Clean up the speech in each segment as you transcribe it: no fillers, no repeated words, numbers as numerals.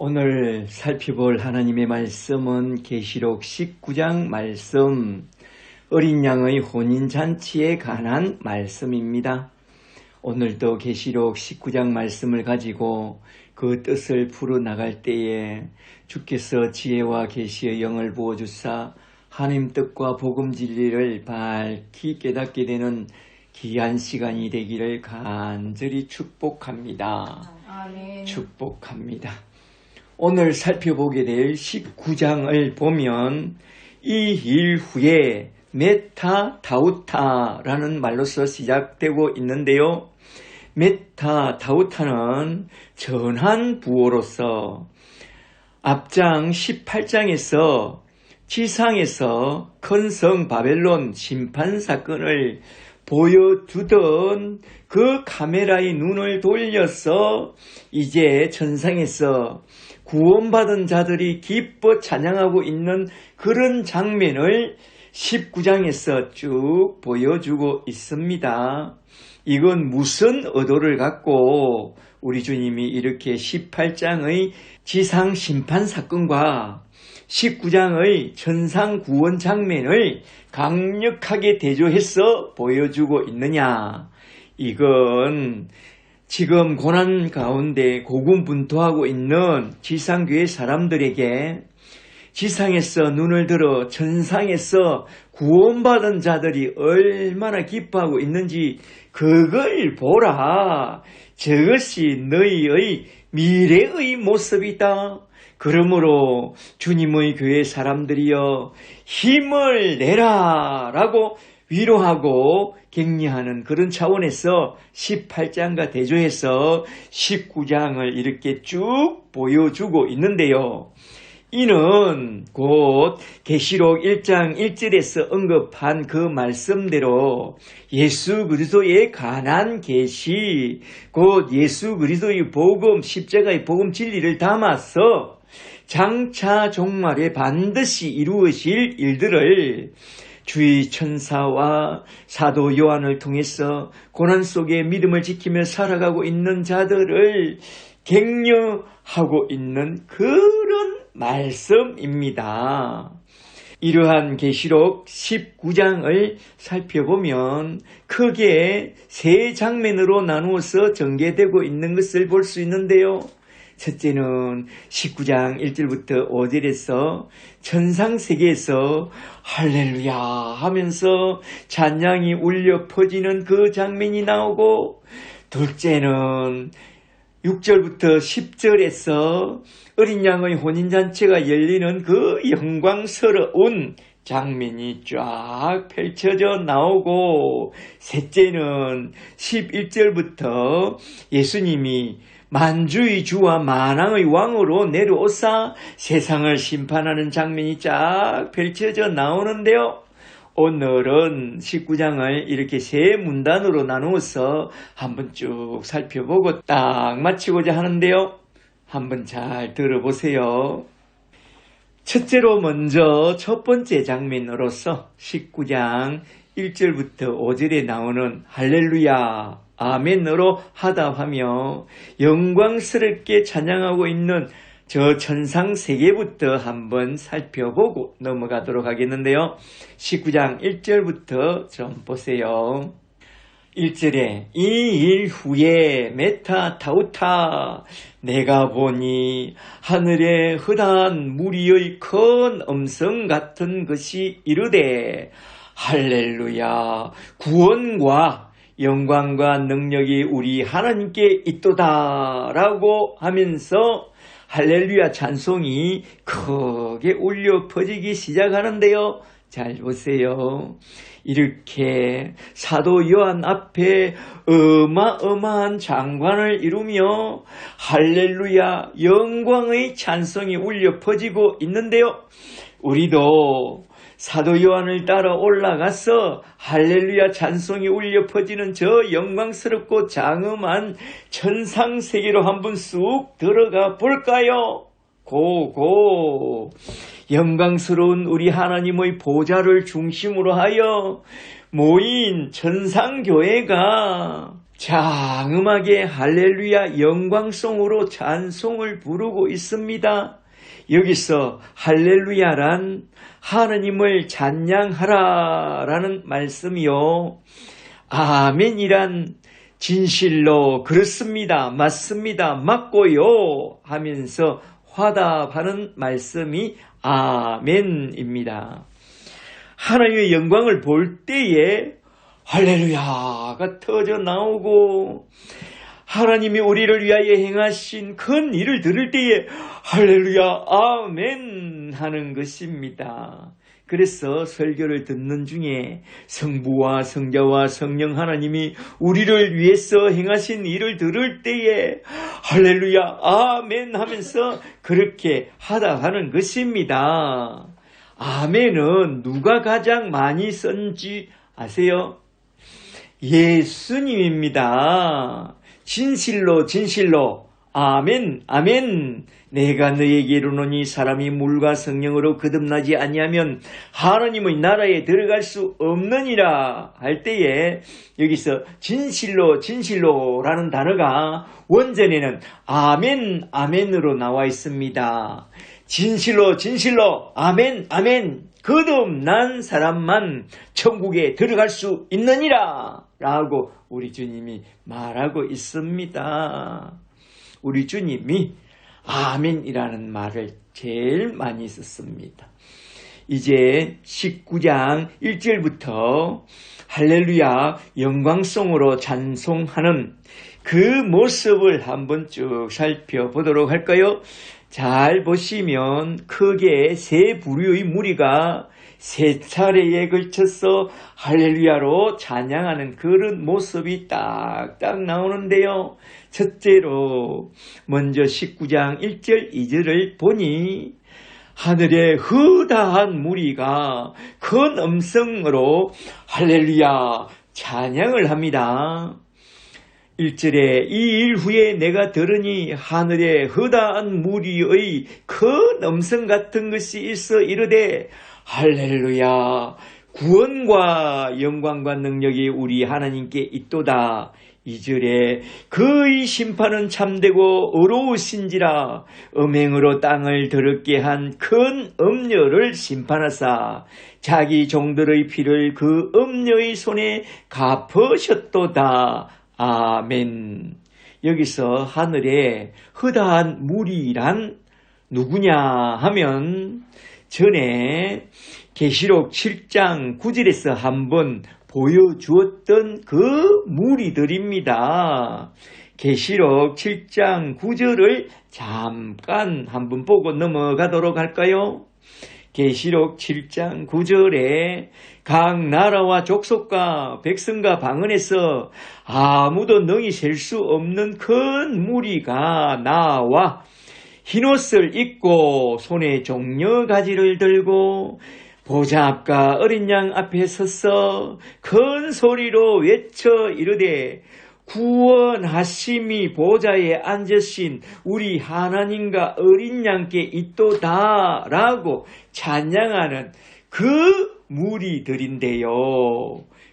오늘 살펴볼 하나님의 말씀은 계시록 19장 말씀, 어린 양의 혼인잔치에 관한 말씀입니다. 오늘도 계시록 19장 말씀을 가지고 그 뜻을 풀어나갈 때에 주께서 지혜와 계시의 영을 부어주사 하나님 뜻과 복음 진리를 밝히 깨닫게 되는 귀한 시간이 되기를 간절히 축복합니다. 아멘. 축복합니다. 오늘 살펴보게 될 19장을 보면 이 일 후에 메타다우타라는 말로서 시작되고 있는데요. 메타다우타는 전한 부호로서 앞장 18장에서 지상에서 큰 성 바벨론 심판 사건을 보여주던 그 카메라의 눈을 돌려서 이제 천상에서 구원받은 자들이 기뻐 찬양하고 있는 그런 장면을 19장에서 쭉 보여주고 있습니다. 이건 무슨 의도를 갖고 우리 주님이 이렇게 18장의 지상 심판 사건과 19장의 천상 구원 장면을 강력하게 대조해서 보여주고 있느냐? 이건 지금 고난 가운데 고군분투하고 있는 지상교회 사람들에게 지상에서 눈을 들어 천상에서 구원받은 자들이 얼마나 기뻐하고 있는지 그걸 보라. 저것이 너희의 미래의 모습이다. 그러므로 주님의 교회 사람들이여 힘을 내라 라고 위로하고 격려하는 그런 차원에서 18장과 대조해서 19장을 이렇게 쭉 보여주고 있는데요. 이는 곧 계시록 1장 1절에서 언급한 그 말씀대로 예수 그리스도에 관한 계시, 곧 예수 그리스도의 복음, 십자가의 복음 진리를 담아서 장차 종말에 반드시 이루어질 일들을 주의 천사와 사도 요한을 통해서 고난 속에 믿음을 지키며 살아가고 있는 자들을 격려하고 있는 그런 말씀입니다. 이러한 계시록 19장을 살펴보면 크게 세 장면으로 나누어서 전개되고 있는 것을 볼 수 있는데요. 첫째는 19장 1절부터 5절에서 천상세계에서 할렐루야 하면서 찬양이 울려 퍼지는 그 장면이 나오고, 둘째는 6절부터 10절에서 어린 양의 혼인잔치가 열리는 그 영광스러운 장면이 쫙 펼쳐져 나오고, 셋째는 11절부터 예수님이 만주의 주와 만왕의 왕으로 내려오사 세상을 심판하는 장면이 쫙 펼쳐져 나오는데요. 오늘은 19장을 이렇게 세 문단으로 나누어서 한번 쭉 살펴보고 딱 마치고자 하는데요. 한번 잘 들어보세요. 첫째로 먼저 첫 번째 장면으로서 19장 1절부터 5절에 나오는 할렐루야 아멘으로 하답하며 영광스럽게 찬양하고 있는 저 천상 세계부터 한번 살펴보고 넘어가도록 하겠는데요. 19장 1절부터 좀 보세요. 1절에 이 일 후에 메타다우타 내가 보니 하늘에 흔한 무리의 큰 음성 같은 것이 이르되 할렐루야 구원과 영광과 능력이 우리 하나님께 있도다 라고 하면서 할렐루야 찬송이 크게 울려 퍼지기 시작하는데요. 잘 보세요. 이렇게 사도 요한 앞에 어마어마한 장관을 이루며 할렐루야 영광의 찬송이 울려 퍼지고 있는데요. 우리도 사도 요한을 따라 올라가서 할렐루야 찬송이 울려 퍼지는 저 영광스럽고 장엄한 천상세계로 한번 쑥 들어가 볼까요? 고고! 영광스러운 우리 하나님의 보좌를 중심으로 하여 모인 천상교회가 장음하게 할렐루야 영광송으로 찬송을 부르고 있습니다. 여기서 할렐루야란 하느님을 찬양하라 라는 말씀이요. 아멘이란 진실로 그렇습니다. 맞습니다. 맞고요 하면서 화답하는 말씀이 아멘입니다. 하나님의 영광을 볼 때에 할렐루야가 터져 나오고 하나님이 우리를 위하여 행하신 큰 일을 들을 때에 할렐루야 아멘 하는 것입니다. 그래서 설교를 듣는 중에 성부와 성자와 성령 하나님이 우리를 위해서 행하신 일을 들을 때에 할렐루야 아멘 하면서 그렇게 하답하는 것입니다. 아멘은 누가 가장 많이 쓴지 아세요? 예수님입니다. 진실로 진실로 아멘 아멘 내가 너에게 이르노니 사람이 물과 성령으로 거듭나지 아니하면 하나님의 나라에 들어갈 수 없느니라 할 때에 여기서 진실로 진실로라는 단어가 원전에는 아멘 아멘으로 나와 있습니다. 진실로 진실로 아멘 아멘 거듭난 사람만 천국에 들어갈 수 있느니라 라고 우리 주님이 말하고 있습니다. 우리 주님이 아멘이라는 말을 제일 많이 썼습니다. 이제 19장 1절부터 할렐루야 영광송으로 찬송하는 그 모습을 한번 쭉 살펴보도록 할까요? 잘 보시면 크게 세 부류의 무리가 세 차례에 걸쳐서 할렐루야로 찬양하는 그런 모습이 딱딱 나오는데요. 첫째로 먼저 19장 1절 2절을 보니 하늘에 허다한 무리가 큰 음성으로 할렐루야 찬양을 합니다. 1절에 이 일 후에 내가 들으니 하늘에 허다한 무리의 큰 음성 같은 것이 있어 이르되 할렐루야 구원과 영광과 능력이 우리 하나님께 있도다. 2절에 그의 심판은 참되고 어로우신지라 음행으로 땅을 더럽게 한 큰 음녀를 심판하사 자기 종들의 피를 그 음녀의 손에 갚으셨도다. 아멘. 여기서 하늘에 허다한 무리란 누구냐 하면 전에 계시록 7장 9절에서 한번 보여주었던 그 무리들입니다. 계시록 7장 9절을 잠깐 한번 보고 넘어가도록 할까요? 계시록 7장 9절에 각 나라와 족속과 백성과 방언에서 아무도 능히 셀 수 없는 큰 무리가 나와 흰옷을 입고 손에 종려가지를 들고 보좌 앞과 어린 양 앞에 서서 큰 소리로 외쳐 이르되 구원하심이 보좌에 앉으신 우리 하나님과 어린 양께 있도다 라고 찬양하는 그 무리들인데요.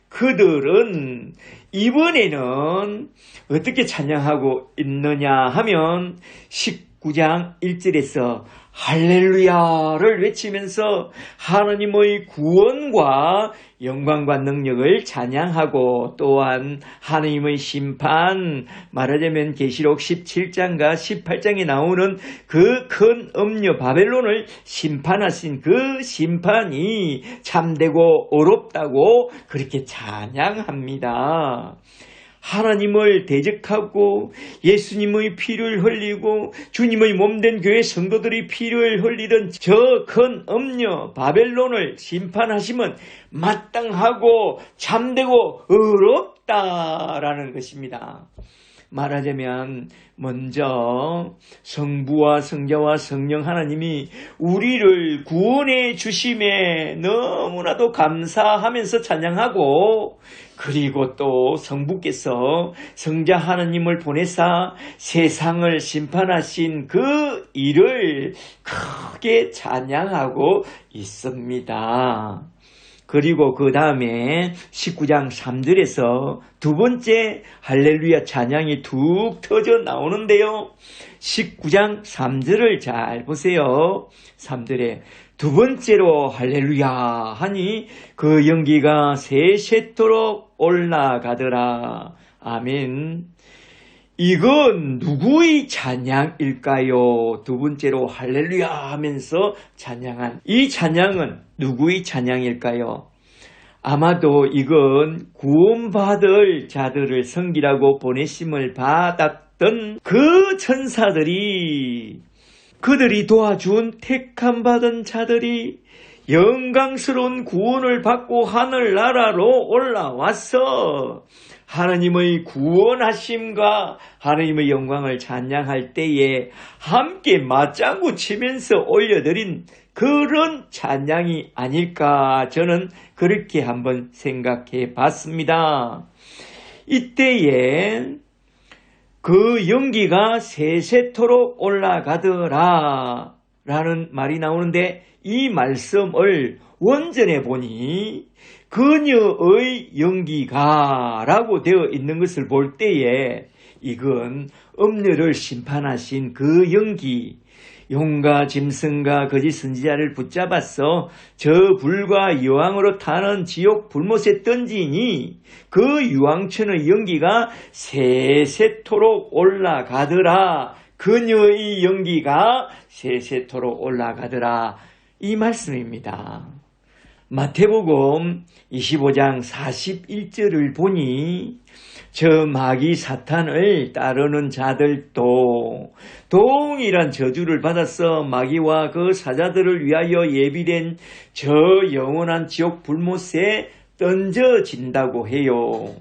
그들은 이번에는 어떻게 찬양하고 있느냐 하면 19장 1절에서 할렐루야를 외치면서 하나님의 구원과 영광과 능력을 찬양하고 또한 하나님의 심판, 말하자면 계시록 17장과 18장에 나오는 그 큰 음녀 바벨론을 심판하신 그 심판이 참되고 어렵다고 그렇게 찬양합니다. 하나님을 대적하고 예수님의 피를 흘리고 주님의 몸된 교회 성도들의 피를 흘리던 저 큰 음녀 바벨론을 심판하시면 마땅하고 참되고 어렵다라는 것입니다. 말하자면 먼저 성부와 성자와 성령 하나님이 우리를 구원해 주심에 너무나도 감사하면서 찬양하고, 그리고 또 성부께서 성자 하나님을 보내사 세상을 심판하신 그 일을 크게 찬양하고 있습니다. 그리고 그 다음에 19장 3절에서 두 번째 할렐루야 찬양이 툭 터져 나오는데요. 19장 3절을 잘 보세요. 3절에 두 번째로 할렐루야 하니 그 연기가 세세토록 올라가더라. 아멘. 이건 누구의 찬양일까요? 두 번째로 할렐루야 하면서 찬양한 이 찬양은 누구의 찬양일까요? 아마도 이건 구원받을 자들을 섬기라고 보내심을 받았던 그 천사들이, 그들이 도와준 택함받은 자들이 영광스러운 구원을 받고 하늘나라로 올라와서 하나님의 구원하심과 하나님의 영광을 찬양할 때에 함께 맞장구 치면서 올려드린 그런 찬양이 아닐까, 저는 그렇게 한번 생각해 봤습니다. 이때에 그 연기가 세세토록 올라가더라 라는 말이 나오는데, 이 말씀을 원전에 보니 그녀의 연기가 라고 되어 있는 것을 볼 때에 이건 음녀를 심판하신 그 연기, 용과 짐승과 거짓 선지자를 붙잡아서 저 불과 유황으로 타는 지옥 불못에 던지니 그 유황천의 연기가 세세토록 올라가더라. 그녀의 연기가 세세토록 올라가더라. 이 말씀입니다. 마태복음 25장 41절을 보니 저 마귀 사탄을 따르는 자들도 동일한 저주를 받아서 마귀와 그 사자들을 위하여 예비된 저 영원한 지옥 불못에 던져진다고 해요.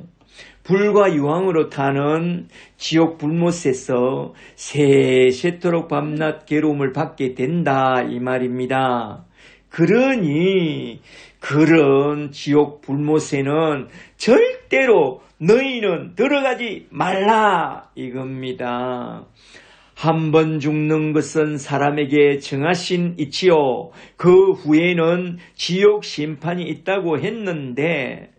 불과 유황으로 타는 지옥 불못에서 세세토록 밤낮 괴로움을 받게 된다, 이 말입니다. 그러니 그런 지옥 불못에는 절대로 너희는 들어가지 말라, 이겁니다. 한 번 죽는 것은 사람에게 정하신 이치요, 그 후에는 지옥 심판이 있다고 했는데,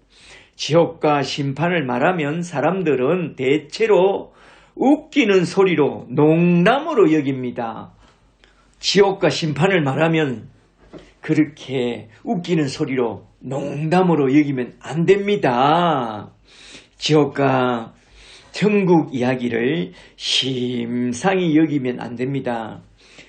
지옥과 심판을 말하면 사람들은 대체로 웃기는 소리로, 농담으로 여깁니다. 지옥과 심판을 말하면 그렇게 웃기는 소리로, 농담으로 여기면 안 됩니다. 지옥과 천국 이야기를 심상히 여기면 안 됩니다.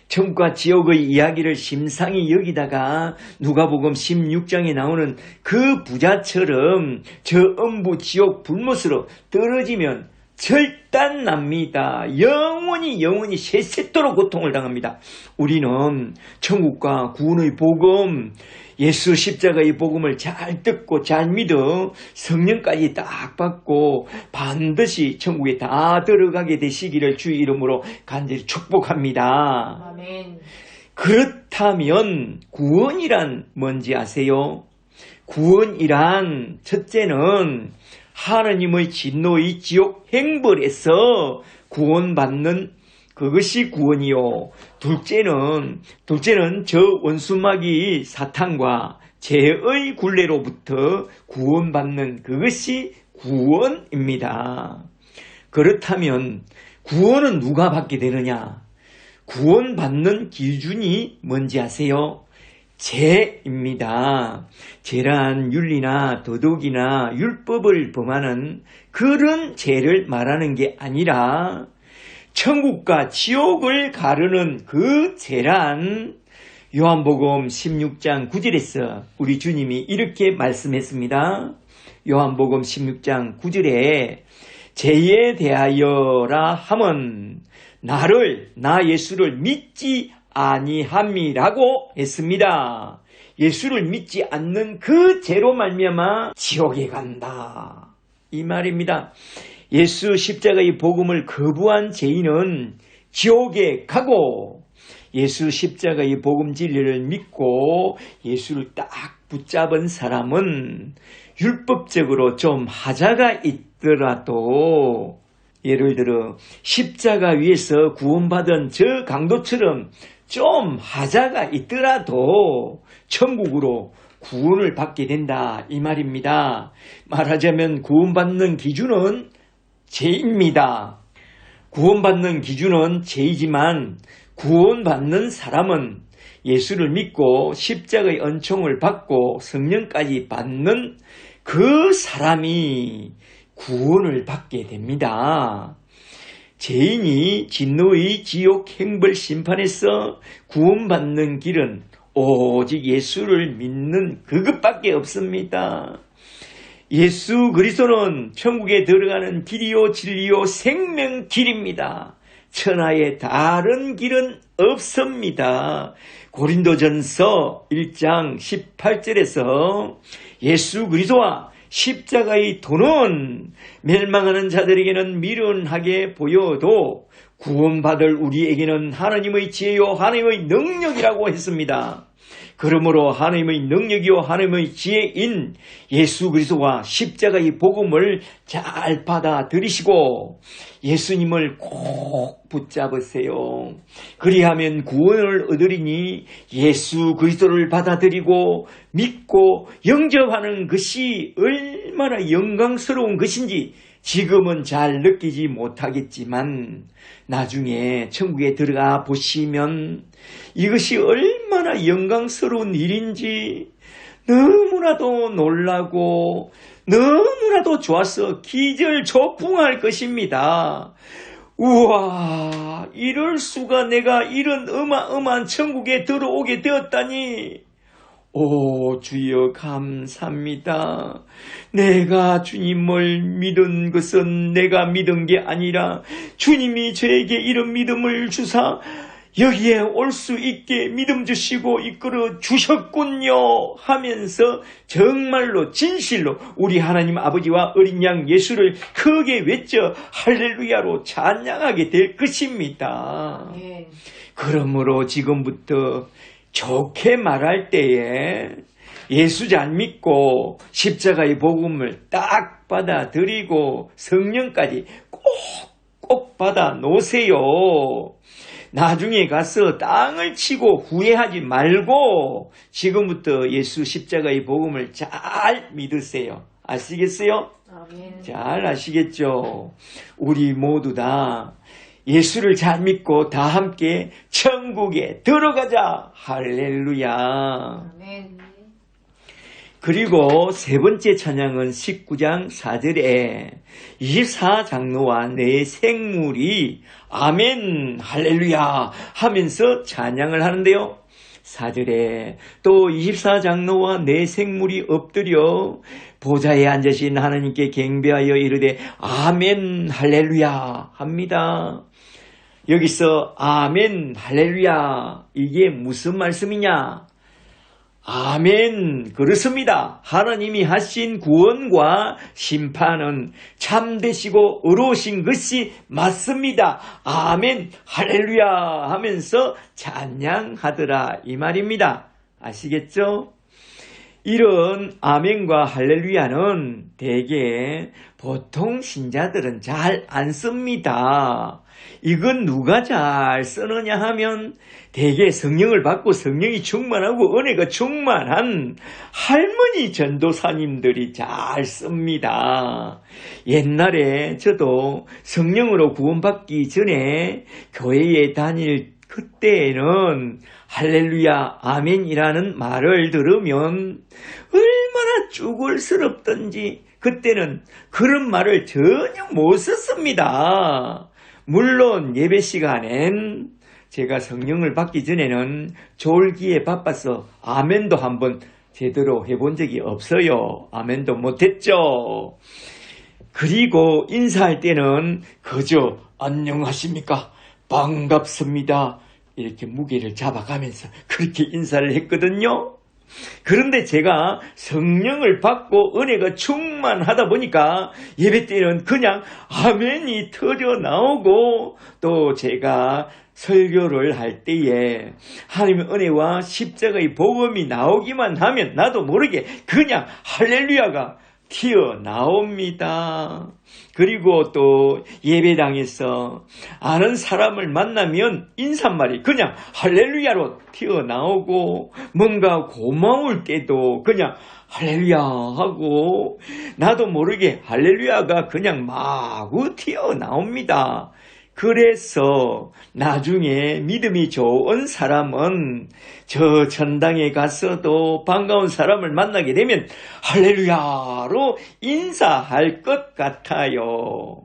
천국과 지옥의 이야기를 심상히 여기다가 누가복음 16장에 나오는 그 부자처럼 저 음부 지옥 불못으로 떨어지면 절단납니다. 영원히 세세토록 고통을 당합니다. 우리는 천국과 구원의 복음, 예수 십자가의 복음을 잘 듣고 잘 믿어 성령까지 딱 받고 반드시 천국에 다 들어가게 되시기를 주의 이름으로 간절히 축복합니다. 아멘. 그렇다면 구원이란 뭔지 아세요? 구원이란 첫째는 하나님의 진노의 지옥 행벌에서 구원받는 그것이 구원이요. 둘째는 저 원수마귀 사탄과 죄의 굴레로부터 구원받는 그것이 구원입니다. 그렇다면 구원은 누가 받게 되느냐? 구원받는 기준이 뭔지 아세요? 죄입니다. 죄란 윤리나 도덕이나 율법을 범하는 그런 죄를 말하는 게 아니라 천국과 지옥을 가르는 그 죄란 요한복음 16장 9절에서 우리 주님이 이렇게 말씀했습니다. 요한복음 16장 9절에 죄에 대하여라 함은 나 예수를 믿지 아니함이라고 했습니다. 예수를 믿지 않는 그 죄로 말미암아 지옥에 간다, 이 말입니다. 예수 십자가의 복음을 거부한 죄인은 지옥에 가고, 예수 십자가의 복음 진리를 믿고 예수를 딱 붙잡은 사람은 율법적으로 좀 하자가 있더라도, 예를 들어 십자가 위에서 구원받은 저 강도처럼 좀 하자가 있더라도 천국으로 구원을 받게 된다 이 말입니다. 말하자면 구원받는 기준은 죄입니다. 구원받는 기준은 죄이지만 구원받는 사람은 예수를 믿고 십자가의 은총을 받고 성령까지 받는 그 사람이 구원을 받게 됩니다. 죄인이 진노의 지옥 행벌 심판에서 구원받는 길은 오직 예수를 믿는 그것밖에 없습니다. 예수 그리스도는 천국에 들어가는 길이요 진리요 생명길입니다. 천하에 다른 길은 없습니다. 고린도전서 1장 18절에서 예수 그리스도와 십자가의 도는 멸망하는 자들에게는 미련하게 보여도 구원받을 우리에게는 하나님의 지혜요 하나님의 능력이라고 했습니다. 그러므로 하나님의 능력이요 하나님의 지혜인 예수 그리스도와 십자가의 복음을 잘 받아들이시고 예수님을 꼭 붙잡으세요. 그리하면 구원을 얻으리니 예수 그리스도를 받아들이고 믿고 영접하는 것이 얼마나 영광스러운 것인지 지금은 잘 느끼지 못하겠지만 나중에 천국에 들어가 보시면 이것이 얼마나 영광스러운 일인지 너무나도 놀라고 너무나도 좋아서 기절초풍할 것입니다. 우와, 이럴 수가 내가 이런 어마어마한 천국에 들어오게 되었다니. 오 주여 감사합니다. 내가 주님을 믿은 것은 내가 믿은 게 아니라 주님이 저에게 이런 믿음을 주사 여기에 올 수 있게 믿음 주시고 이끌어 주셨군요 하면서 정말로 진실로 우리 하나님 아버지와 어린 양 예수를 크게 외쳐 할렐루야로 찬양하게 될 것입니다. 그러므로 지금부터 좋게 말할 때에 예수 잘 믿고 십자가의 복음을 딱 받아들이고 성령까지 꼭 받아 놓으세요. 나중에 가서 땅을 치고 후회하지 말고 지금부터 예수 십자가의 복음을 잘 믿으세요. 아시겠어요? 아멘. 잘 아시겠죠? 우리 모두 다 예수를 잘 믿고 다 함께 천국에 들어가자. 할렐루야. 아멘. 그리고 세 번째 찬양은 19장 4절에 24장로와 내 생물이 아멘 할렐루야 하면서 찬양을 하는데요. 4절에 또 24장로와 내 생물이 엎드려 보좌에 앉으신 하나님께 경배하여 이르되 아멘 할렐루야 합니다. 여기서 아멘 할렐루야 이게 무슨 말씀이냐? 아멘 그렇습니다. 하나님이 하신 구원과 심판은 참되시고 의로우신 것이 맞습니다. 아멘 할렐루야 하면서 찬양하더라 이 말입니다. 아시겠죠? 이런 아멘과 할렐루야는 대개 보통 신자들은 잘 안 씁니다. 이건 누가 잘 쓰느냐 하면 대개 성령을 받고 성령이 충만하고 은혜가 충만한 할머니 전도사님들이 잘 씁니다. 옛날에 저도 성령으로 구원받기 전에 교회에 다닐 그때에는 할렐루야 아멘이라는 말을 들으면 얼마나 쭈글스럽던지 그때는 그런 말을 전혀 못 썼습니다. 물론 예배 시간엔 제가 성령을 받기 전에는 졸기에 바빠서 아멘도 한번 제대로 해본 적이 없어요. 아멘도 못했죠. 그리고 인사할 때는 그저 안녕하십니까 반갑습니다 이렇게 무게를 잡아가면서 그렇게 인사를 했거든요. 그런데 제가 성령을 받고 은혜가 충만하다 보니까 예배 때는 그냥 아멘이 터져 나오고 또 제가 설교를 할 때에 하나님의 은혜와 십자가의 복음이 나오기만 하면 나도 모르게 그냥 할렐루야가 튀어나옵니다. 그리고 또 예배당에서 아는 사람을 만나면 인사말이 그냥 할렐루야로 튀어나오고, 뭔가 고마울 때도 그냥 할렐루야 하고, 나도 모르게 할렐루야가 그냥 마구 튀어나옵니다. 그래서 나중에 믿음이 좋은 사람은 저 전당에 가서도 반가운 사람을 만나게 되면 할렐루야로 인사할 것 같아요.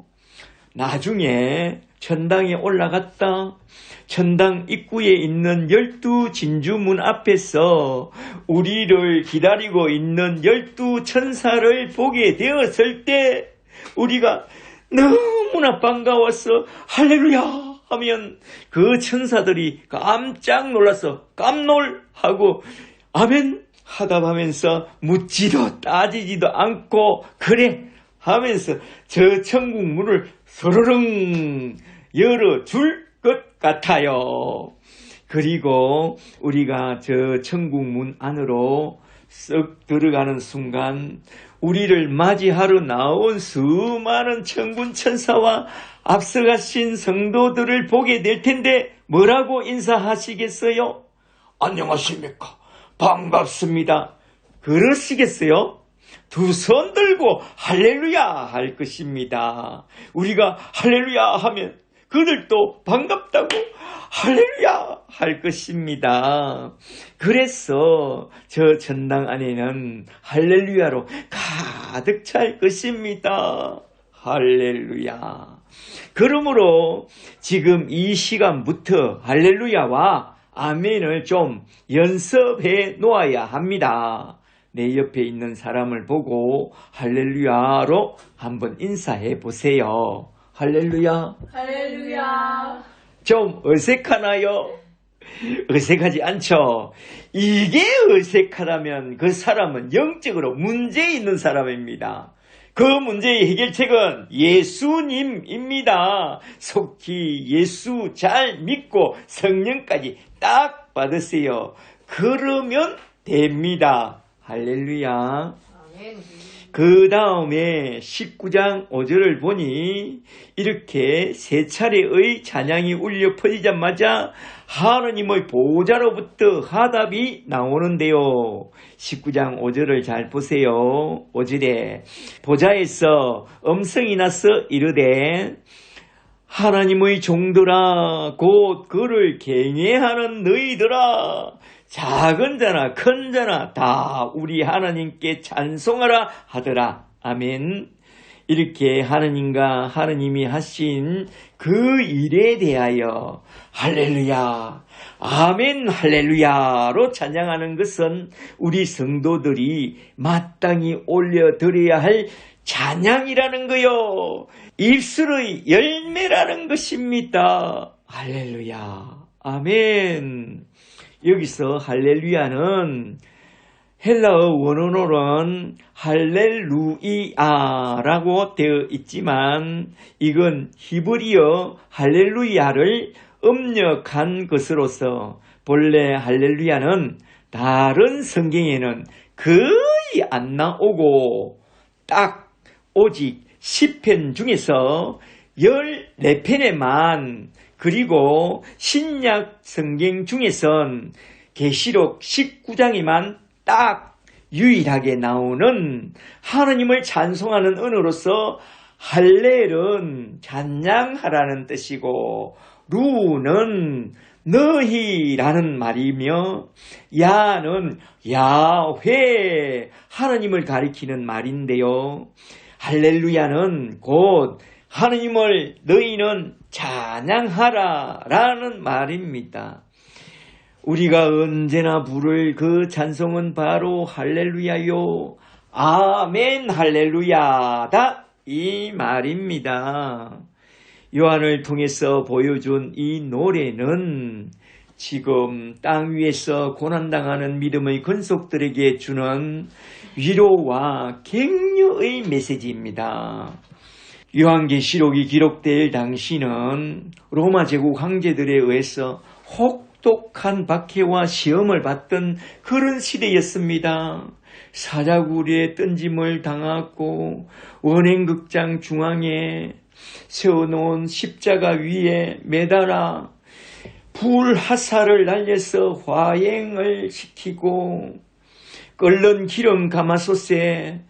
나중에 전당에 올라갔다 전당 입구에 있는 12진주문 앞에서 우리를 기다리고 있는 12천사를 보게 되었을 때 우리가 너무나 반가워서 할렐루야 하면 그 천사들이 깜짝 놀라서 깜놀하고 아멘 하답하면서 묻지도 따지지도 않고 그래 하면서 저 천국 문을 서르릉 열어줄 것 같아요. 그리고 우리가 저 천국 문 안으로 쓱 들어가는 순간 우리를 맞이하러 나온 수많은 천군 천사와 앞서가신 성도들을 보게 될 텐데 뭐라고 인사하시겠어요? 안녕하십니까? 반갑습니다. 그러시겠어요? 두 손 들고 할렐루야 할 것입니다. 우리가 할렐루야 하면 그들도 반갑다고 할렐루야 할 것입니다. 그래서 저 전당 안에는 할렐루야로 가득 찰 것입니다. 할렐루야. 그러므로 지금 이 시간부터 할렐루야와 아멘을 좀 연습해 놓아야 합니다. 내 옆에 있는 사람을 보고 할렐루야로 한번 인사해 보세요. 할렐루야. 할렐루야. 좀 어색하나요? 어색하지 않죠? 이게 어색하다면 그 사람은 영적으로 문제 있는 사람입니다. 그 문제의 해결책은 예수님입니다. 속히 예수 잘 믿고 성령까지 딱 받으세요. 그러면 됩니다. 할렐루야. 아멘. 그 다음에 19장 5절을 보니 이렇게 세 차례의 찬양이 울려 퍼지자마자 하느님의 보좌로부터 화답이 나오는데요. 19장 5절을 잘 보세요. 5절에 보좌에서 음성이 나서 이르되 하나님의 종들아 곧 그를 경외하는 너희들아 작은 자나 큰 자나 다 우리 하나님께 찬송하라 하더라. 아멘. 이렇게 하느님과 하느님이 하신 그 일에 대하여 할렐루야, 아멘 할렐루야로 찬양하는 것은 우리 성도들이 마땅히 올려드려야 할 찬양이라는 거요. 입술의 열매라는 것입니다. 할렐루야, 아멘. 여기서 할렐루야는 헬라어 원어로는 할렐루이아라고 되어 있지만 이건 히브리어 할렐루야를 음력한 것으로서 본래 할렐루야는 다른 성경에는 거의 안 나오고 딱 오직 10편 중에서 14편에만 그리고 신약 성경 중에선 계시록 19장에만 딱 유일하게 나오는 하느님을 찬송하는 언어로서 할렐은 찬양하라는 뜻이고 루는 너희라는 말이며 야는 야훼 하느님을 가리키는 말인데요. 할렐루야는 곧 하느님을 너희는 찬양하라 라는 말입니다. 우리가 언제나 부를 그 찬송은 바로 할렐루야요. 아멘 할렐루야다 이 말입니다. 요한을 통해서 보여준 이 노래는 지금 땅 위에서 고난당하는 믿음의 권속들에게 주는 위로와 격려의 메시지입니다. 요한계시록이 기록될 당시는 로마 제국 황제들에 의해서 혹독한 박해와 시험을 받던 그런 시대였습니다. 사자굴에 던짐을 당하고 원행극장 중앙에 세워놓은 십자가 위에 매달아 불화살을 날려서 화행을 시키고 끓는 기름 가마솥에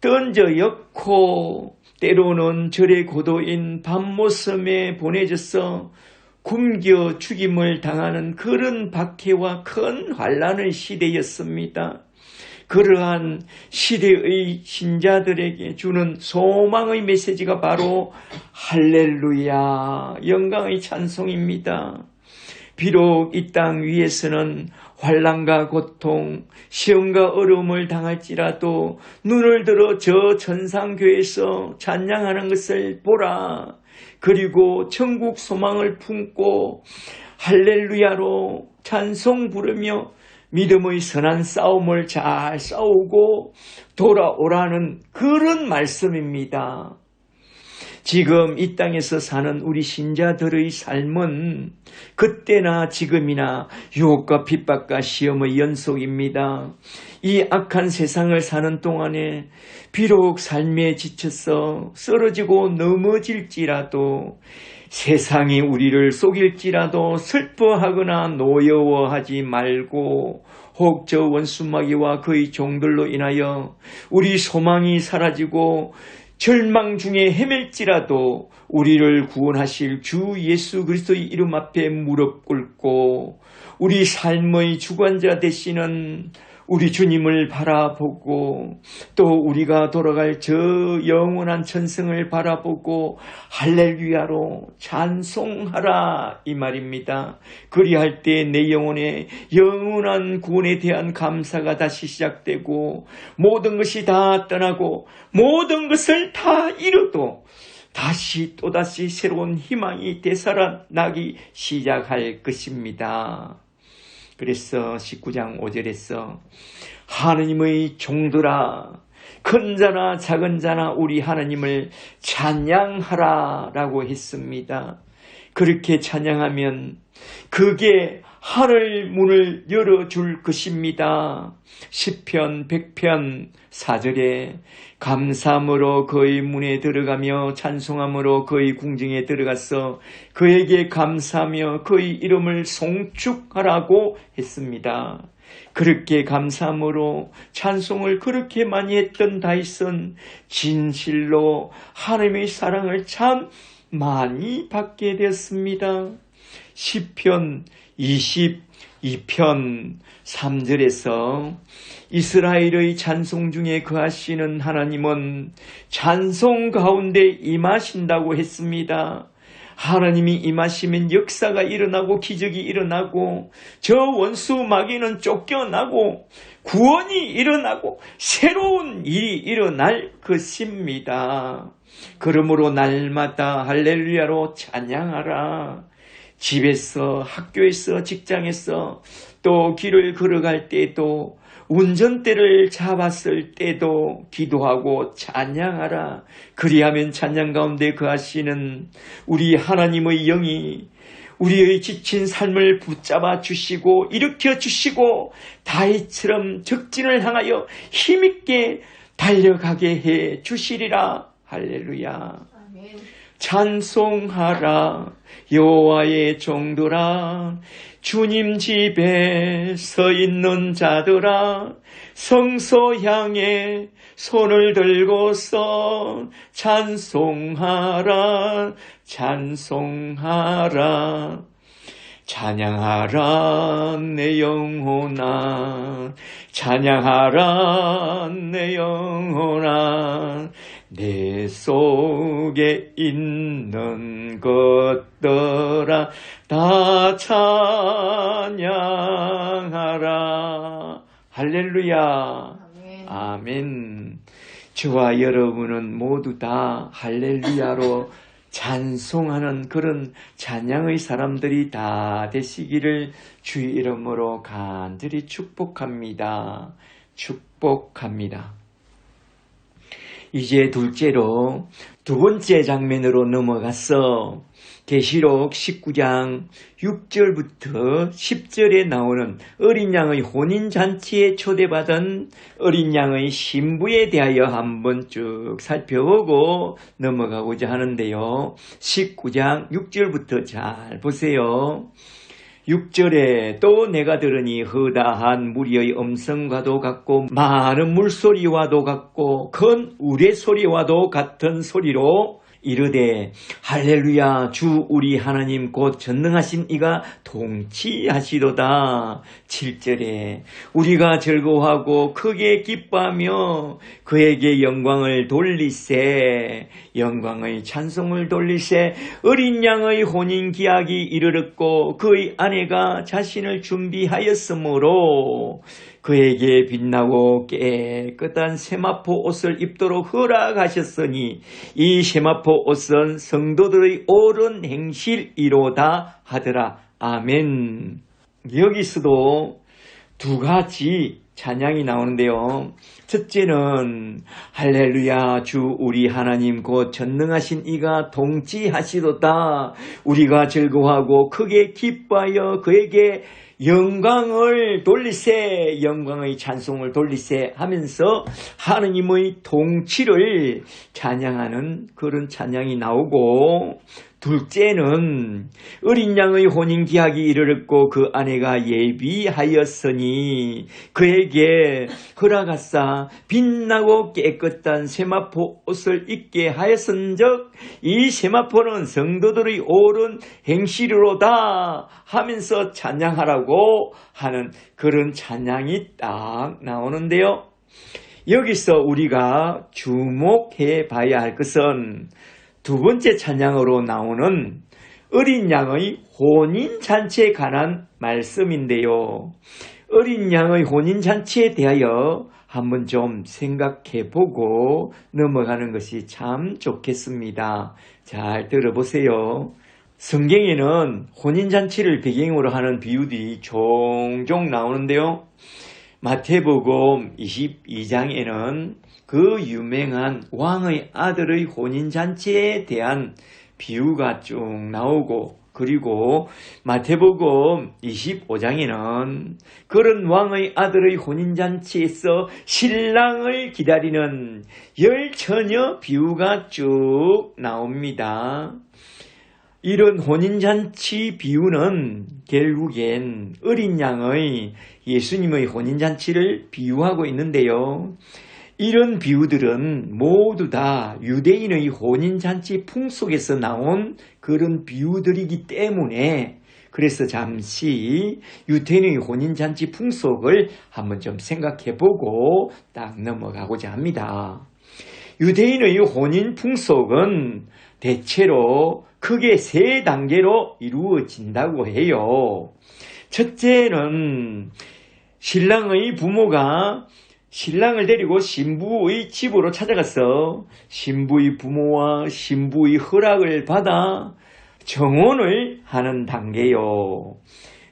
던져 엮고 때로는 절의 고도인 밤모섬에 보내져서 굶겨 죽임을 당하는 그런 박해와 큰 환난의 시대였습니다. 그러한 시대의 신자들에게 주는 소망의 메시지가 바로 할렐루야, 영광의 찬송입니다. 비록 이 땅 위에서는 환난과 고통, 시험과 어려움을 당할지라도 눈을 들어 저 천상교회에서 찬양하는 것을 보라. 그리고 천국 소망을 품고 할렐루야로 찬송 부르며 믿음의 선한 싸움을 잘 싸우고 돌아오라는 그런 말씀입니다. 지금 이 땅에서 사는 우리 신자들의 삶은 그때나 지금이나 유혹과 핍박과 시험의 연속입니다. 이 악한 세상을 사는 동안에 비록 삶에 지쳐서 쓰러지고 넘어질지라도 세상이 우리를 속일지라도 슬퍼하거나 노여워하지 말고 혹 저 원수마귀와 그의 종들로 인하여 우리 소망이 사라지고 절망 중에 헤맬지라도 우리를 구원하실 주 예수 그리스도의 이름 앞에 무릎 꿇고 우리 삶의 주관자 되시는 우리 주님을 바라보고 또 우리가 돌아갈 저 영원한 천성을 바라보고 할렐루야로 찬송하라 이 말입니다. 그리할 때 내 영혼에 영원한 구원에 대한 감사가 다시 시작되고 모든 것이 다 떠나고 모든 것을 다 잃어도 다시 또다시 새로운 희망이 되살아나기 시작할 것입니다. 그래서 19장 5절에서 하느님의 종들아 큰 자나 작은 자나 우리 하느님을 찬양하라 라고 했습니다. 그렇게 찬양하면 그게 하늘 문을 열어줄 것입니다. 시편 100편 4절에 감사함으로 그의 문에 들어가며 찬송함으로 그의 궁정에 들어가서 그에게 감사하며 그의 이름을 송축하라고 했습니다. 그렇게 감사함으로 찬송을 그렇게 많이 했던 다윗은 진실로 하나님의 사랑을 참 많이 받게 되었습니다. 시편 22편 3절에서 이스라엘의 찬송 중에 거하시는 하나님은 찬송 가운데 임하신다고 했습니다. 하나님이 임하시면 역사가 일어나고 기적이 일어나고 저 원수 마귀는 쫓겨나고 구원이 일어나고 새로운 일이 일어날 것입니다. 그러므로 날마다 할렐루야로 찬양하라. 집에서, 학교에서, 직장에서, 또 길을 걸어갈 때도, 운전대를 잡았을 때도 기도하고 찬양하라. 그리하면 찬양 가운데 거하시는 우리 하나님의 영이 우리의 지친 삶을 붙잡아 주시고 일으켜 주시고 다윗처럼 적진을 향하여 힘있게 달려가게 해 주시리라. 할렐루야. 아멘. 찬송하라 여호와의 종들아 주님 집에 서 있는 자들아 성소 향해 손을 들고서 찬송하라 찬송하라 찬양하라 내 영혼아 찬양하라 내 영혼아 내 속에 있는 것들아 다 찬양하라. 할렐루야. 아멘. 아멘. 저와 여러분은 모두 다 할렐루야로 찬송하는 그런 찬양의 사람들이 다 되시기를 주의 이름으로 간절히 축복합니다. 축복합니다. 이제 둘째로 두 번째 장면으로 넘어갔어. 계시록 19장 6절부터 10절에 나오는 어린 양의 혼인잔치에 초대받은 어린 양의 신부에 대하여 한번 쭉 살펴보고 넘어가고자 하는데요. 19장 6절부터 잘 보세요. 6절에 또 내가 들으니 허다한 무리의 음성과도 같고 많은 물소리와도 같고 큰 우레소리와도 같은 소리로 이르되 할렐루야 주 우리 하나님 곧 전능하신 이가 통치하시도다. 7절에 우리가 즐거워하고 크게 기뻐하며 그에게 영광을 돌리세 영광의 찬송을 돌리세 어린 양의 혼인 기약이 이르렀고 그의 아내가 자신을 준비하였으므로 그에게 빛나고 깨끗한 세마포 옷을 입도록 허락하셨으니 이 세마포 옷은 성도들의 옳은 행실이로다 하더라. 아멘. 여기서도 두 가지 찬양이 나오는데요. 첫째는 할렐루야 주 우리 하나님 곧 전능하신 이가 통치하시도다. 우리가 즐거워하고 크게 기뻐하여 그에게 영광을 돌리세 영광의 찬송을 돌리세 하면서 하느님의 통치를 찬양하는 그런 찬양이 나오고, 둘째는 어린 양의 혼인 기약이 이르렀고 그 아내가 예비하였으니 그에게 허락하사 빛나고 깨끗한 세마포 옷을 입게 하였은즉 이 세마포는 성도들의 옳은 행실로다 하면서 찬양하라고 하는 그런 찬양이 딱 나오는데요. 여기서 우리가 주목해 봐야 할 것은 두 번째 찬양으로 나오는 어린 양의 혼인잔치에 관한 말씀인데요. 어린 양의 혼인잔치에 대하여 한번 좀 생각해 보고 넘어가는 것이 참 좋겠습니다. 잘 들어보세요. 성경에는 혼인잔치를 배경으로 하는 비유들이 종종 나오는데요. 마태복음 22장에는 그 유명한 왕의 아들의 혼인잔치에 대한 비유가 쭉 나오고, 그리고 마태복음 25장에는 그런 왕의 아들의 혼인잔치에서 신랑을 기다리는 열처녀 비유가 쭉 나옵니다. 이런 혼인잔치 비유는 결국엔 어린 양의 예수님의 혼인잔치를 비유하고 있는데요. 이런 비유들은 모두 다 유대인의 혼인잔치 풍속에서 나온 그런 비유들이기 때문에, 그래서 잠시 유대인의 혼인잔치 풍속을 한번 좀 생각해보고 딱 넘어가고자 합니다. 유대인의 혼인 풍속은 대체로 크게 세 단계로 이루어진다고 해요. 첫째는 신랑의 부모가 신랑을 데리고 신부의 집으로 찾아가서 신부의 부모와 신부의 허락을 받아 정혼을 하는 단계요.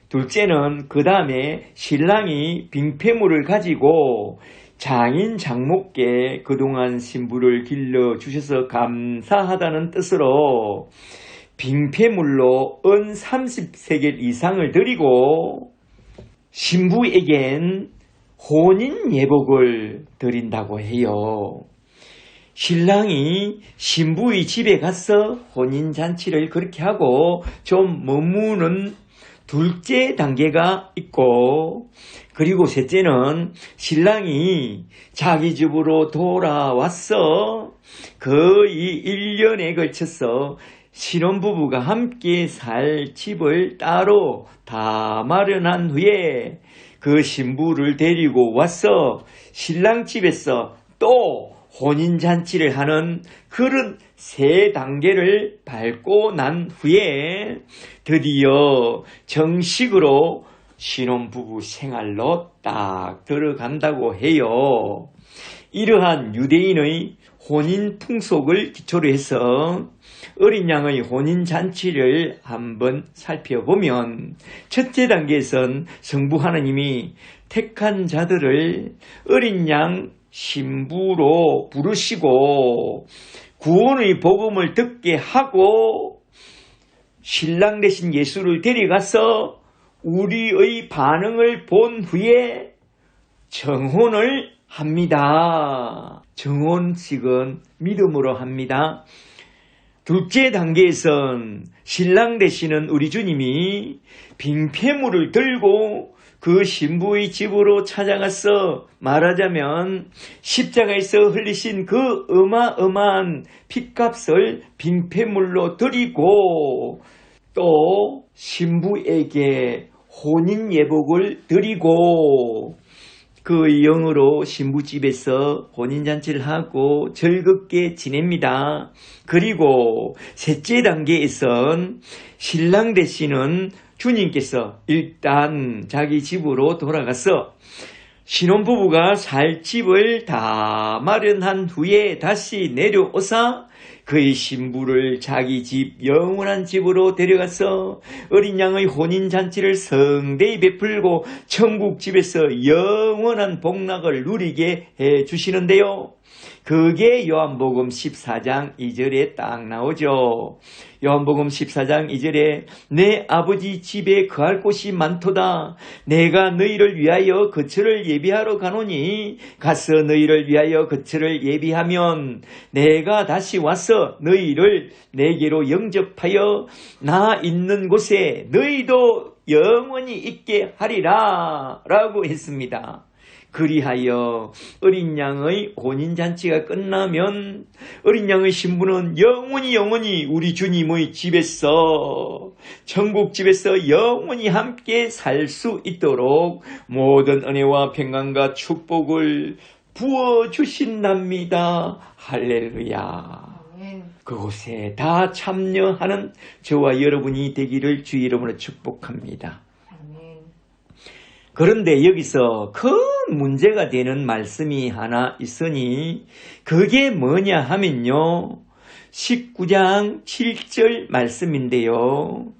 둘째는 그 다음에 신랑이 빙패물을 가지고 장인 장모께 그동안 신부를 길러주셔서 감사하다는 뜻으로 빙패물로 은 30세겔 이상을 드리고 신부에겐 혼인 예복을 드린다고 해요. 신랑이 신부의 집에 가서 혼인잔치를 그렇게 하고 좀 머무는 둘째 단계가 있고, 그리고 셋째는 신랑이 자기 집으로 돌아와서 거의 1년에 걸쳐서 신혼부부가 함께 살 집을 따로 다 마련한 후에 그 신부를 데리고 와서 신랑 집에서 또 혼인잔치를 하는 그런 세 단계를 밟고 난 후에 드디어 정식으로 신혼부부 생활로 딱 들어간다고 해요. 이러한 유대인의 혼인 풍속을 기초로 해서 어린 양의 혼인 잔치를 한번 살펴보면 첫째 단계에선 성부 하나님이 택한 자들을 어린 양 신부로 부르시고 구원의 복음을 듣게 하고 신랑 되신 예수를 데려가서 우리의 반응을 본 후에 정혼을 합니다. 정혼식은 믿음으로 합니다. 둘째 단계에선 신랑 되시는 우리 주님이 빙폐물을 들고 그 신부의 집으로 찾아가서 말하자면 십자가에서 흘리신 그 어마어마한 핏값을 빙폐물로 드리고 또 신부에게 혼인 예복을 드리고 그 영으로 신부집에서 혼인잔치를 하고 즐겁게 지냅니다. 그리고 셋째 단계에선 신랑 되시는 주님께서 일단 자기 집으로 돌아가서 신혼부부가 살 집을 다 마련한 후에 다시 내려오사 그의 신부를 자기 집 영원한 집으로 데려가서 어린 양의 혼인잔치를 성대히 베풀고 천국집에서 영원한 복락을 누리게 해주시는데요. 그게 요한복음 14장 2절에 딱 나오죠. 요한복음 14장 2절에 내 아버지 집에 거할 곳이 많도다. 내가 너희를 위하여 거처를 예비하러 가노니 가서 너희를 위하여 거처를 예비하면 내가 다시 와서 너희를 내게로 영접하여 나 있는 곳에 너희도 영원히 있게 하리라 라고 했습니다. 그리하여 어린 양의 혼인잔치가 끝나면 어린 양의 신부는 영원히 우리 주님의 집에서 천국집에서 영원히 함께 살 수 있도록 모든 은혜와 평강과 축복을 부어주신답니다. 할렐루야. 그곳에 다 참여하는 저와 여러분이 되기를 주의 이름으로 축복합니다. 그런데 여기서 큰 문제가 되는 말씀이 하나 있으니 그게 뭐냐 하면요. 19장 7절 말씀인데요.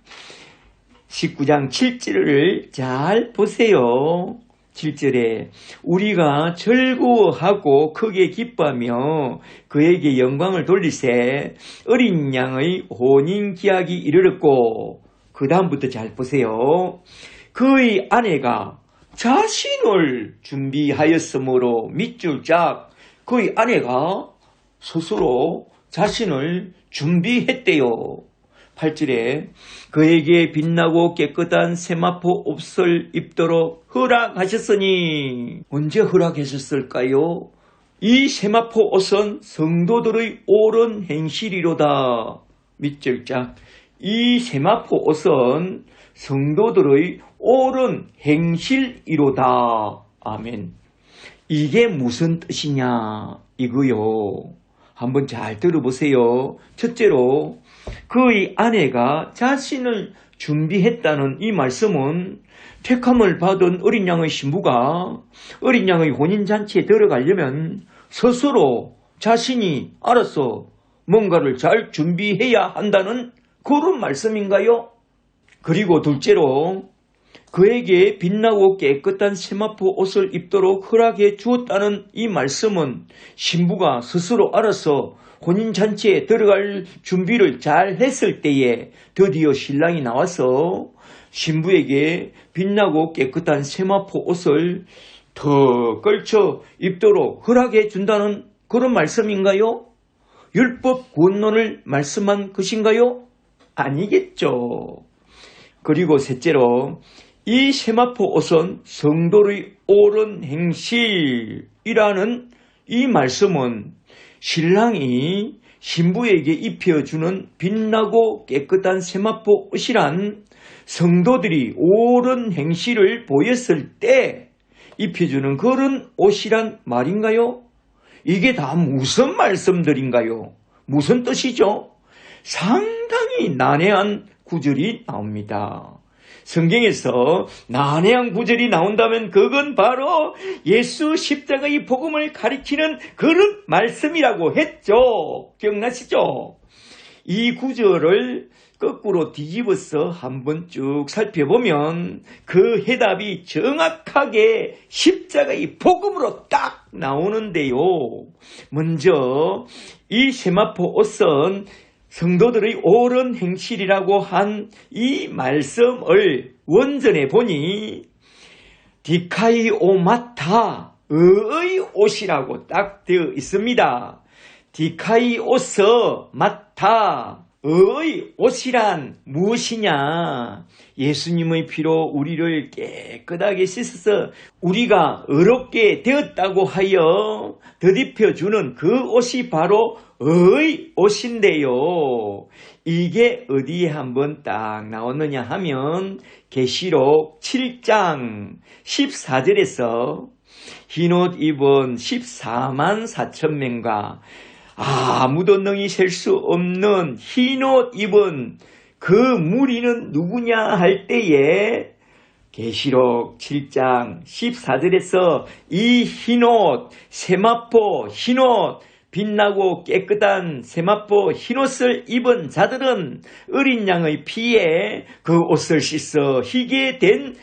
19장 7절을 잘 보세요. 7절에 우리가 즐거워하고 크게 기뻐하며 그에게 영광을 돌리세 어린 양의 혼인 기약이 이르렀고 그 다음부터 잘 보세요. 그의 아내가 자신을 준비하였으므로 밑줄짝 그의 아내가 스스로 자신을 준비했대요. 8절에 그에게 빛나고 깨끗한 세마포 옷을 입도록 허락하셨으니 언제 허락하셨을까요? 이 세마포 옷은 성도들의 옳은 행실이로다. 밑줄짝 이 세마포 옷은 성도들의 옳은 행실이로다. 아멘. 이게 무슨 뜻이냐 이거요. 한번 잘 들어보세요. 첫째로 그의 아내가 자신을 준비했다는 이 말씀은 택함을 받은 어린 양의 신부가 어린 양의 혼인잔치에 들어가려면 스스로 자신이 알아서 뭔가를 잘 준비해야 한다는 그런 말씀인가요? 그리고 둘째로 그에게 빛나고 깨끗한 세마포 옷을 입도록 허락해 주었다는 이 말씀은 신부가 스스로 알아서 혼인잔치에 들어갈 준비를 잘 했을 때에 드디어 신랑이 나와서 신부에게 빛나고 깨끗한 세마포 옷을 더 걸쳐 입도록 허락해 준다는 그런 말씀인가요? 율법 구원론을 말씀한 것인가요? 아니겠죠. 그리고 셋째로 이 세마포 옷은 성도의 옳은 행실이라는 이 말씀은 신랑이 신부에게 입혀주는 빛나고 깨끗한 세마포 옷이란 성도들이 옳은 행실을 보였을 때 입혀주는 그런 옷이란 말인가요? 이게 다 무슨 말씀들인가요? 무슨 뜻이죠? 상당히 난해한 구절이 나옵니다. 성경에서 난해한 구절이 나온다면 그건 바로 예수 십자가의 복음을 가리키는 그런 말씀이라고 했죠. 기억나시죠? 이 구절을 거꾸로 뒤집어서 한번 쭉 살펴보면 그 해답이 정확하게 십자가의 복음으로 딱 나오는데요. 먼저 이 세마포 옷은 성도들의 옳은 행실이라고 한 이 말씀을 원전에 보니 디카이오마타 의 옷이라고 딱 되어 있습니다. 디카이오서 마타 의 옷이란 무엇이냐? 예수님의 피로 우리를 깨끗하게 씻어서 우리가 의롭게 되었다고 하여 덧입혀주는 그 옷이 바로 의 옷인데요. 이게 어디에 한번 딱 나오느냐 하면 계시록 7장 14절에서 흰옷 입은 14만 4천 명과 아무도 능히 셀 수 없는 흰옷 입은 그 무리는 누구냐 할 때에 계시록 7장 14절에서 이 흰옷, 세마포 흰옷, 빛나고 깨끗한 세마포 흰옷을 입은 자들은 어린 양의 피에 그 옷을 씻어 희게 된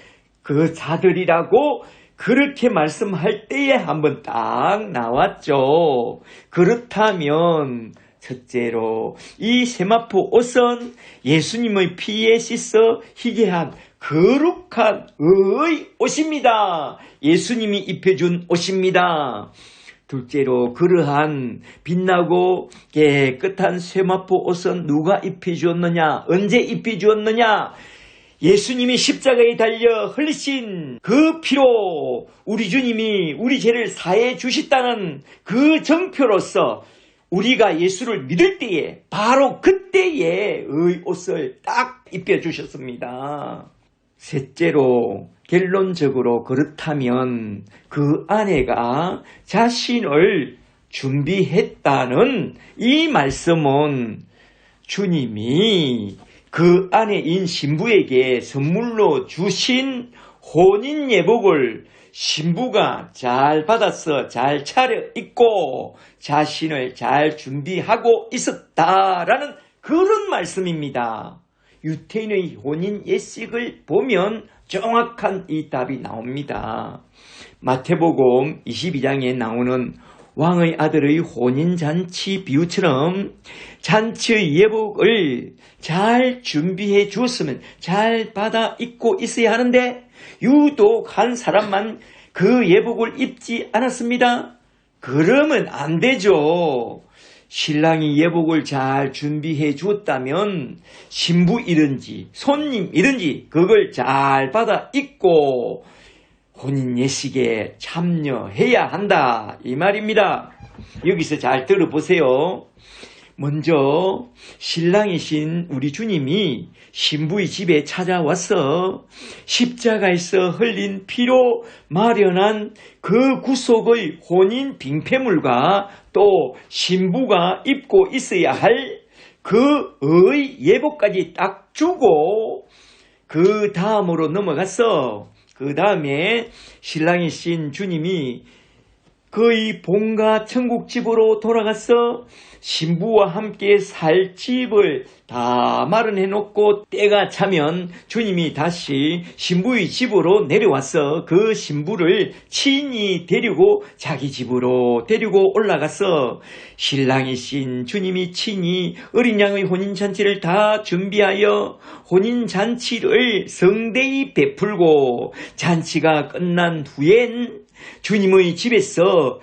그 자들이라고 그렇게 말씀할 때에 한번 딱 나왔죠. 그렇다면 첫째로 이 세마포 옷은 예수님의 피에 씻어 희게 한 거룩한 의 옷입니다. 예수님이 입혀준 옷입니다. 둘째로 그러한 빛나고 깨끗한 세마포 옷은 누가 입혀주었느냐? 언제 입혀주었느냐? 예수님이 십자가에 달려 흘리신 그 피로 우리 주님이 우리 죄를 사해 주셨다는 그 정표로서 우리가 예수를 믿을 때에 바로 그때에 의 옷을 딱 입혀주셨습니다. 셋째로 결론적으로 그렇다면 그 아내가 자신을 준비했다는 이 말씀은 주님이 그 아내인 신부에게 선물로 주신 혼인 예복을 신부가 잘 받아서 잘 차려입고 자신을 잘 준비하고 있었다라는 그런 말씀입니다. 유태인의 혼인 예식을 보면 정확한 이 답이 나옵니다. 마태복음 22장에 나오는 왕의 아들의 혼인잔치 비유처럼 잔치의 예복을 잘 준비해 주었으면 잘 받아 입고 있어야 하는데 유독 한 사람만 그 예복을 입지 않았습니다. 그러면 안 되죠. 신랑이 예복을 잘 준비해 주었다면 신부이든지 손님이든지 그걸 잘 받아 입고 혼인 예식에 참여해야 한다 이 말입니다. 여기서 잘 들어보세요. 먼저 신랑이신 우리 주님이 신부의 집에 찾아와서 십자가에서 흘린 피로 마련한 그 구속의 혼인 빙패물과 또 신부가 입고 있어야 할 그의 예복까지 딱 주고 그 다음으로 넘어가서 그 다음에 신랑이신 주님이 그의 본가 천국집으로 돌아가서 신부와 함께 살 집을 다 마련해 놓고 때가 차면 주님이 다시 신부의 집으로 내려와서 그 신부를 친히 데리고 자기 집으로 데리고 올라가서 신랑이신 주님이 친히 어린 양의 혼인잔치를 다 준비하여 혼인잔치를 성대히 베풀고 잔치가 끝난 후엔 주님의 집에서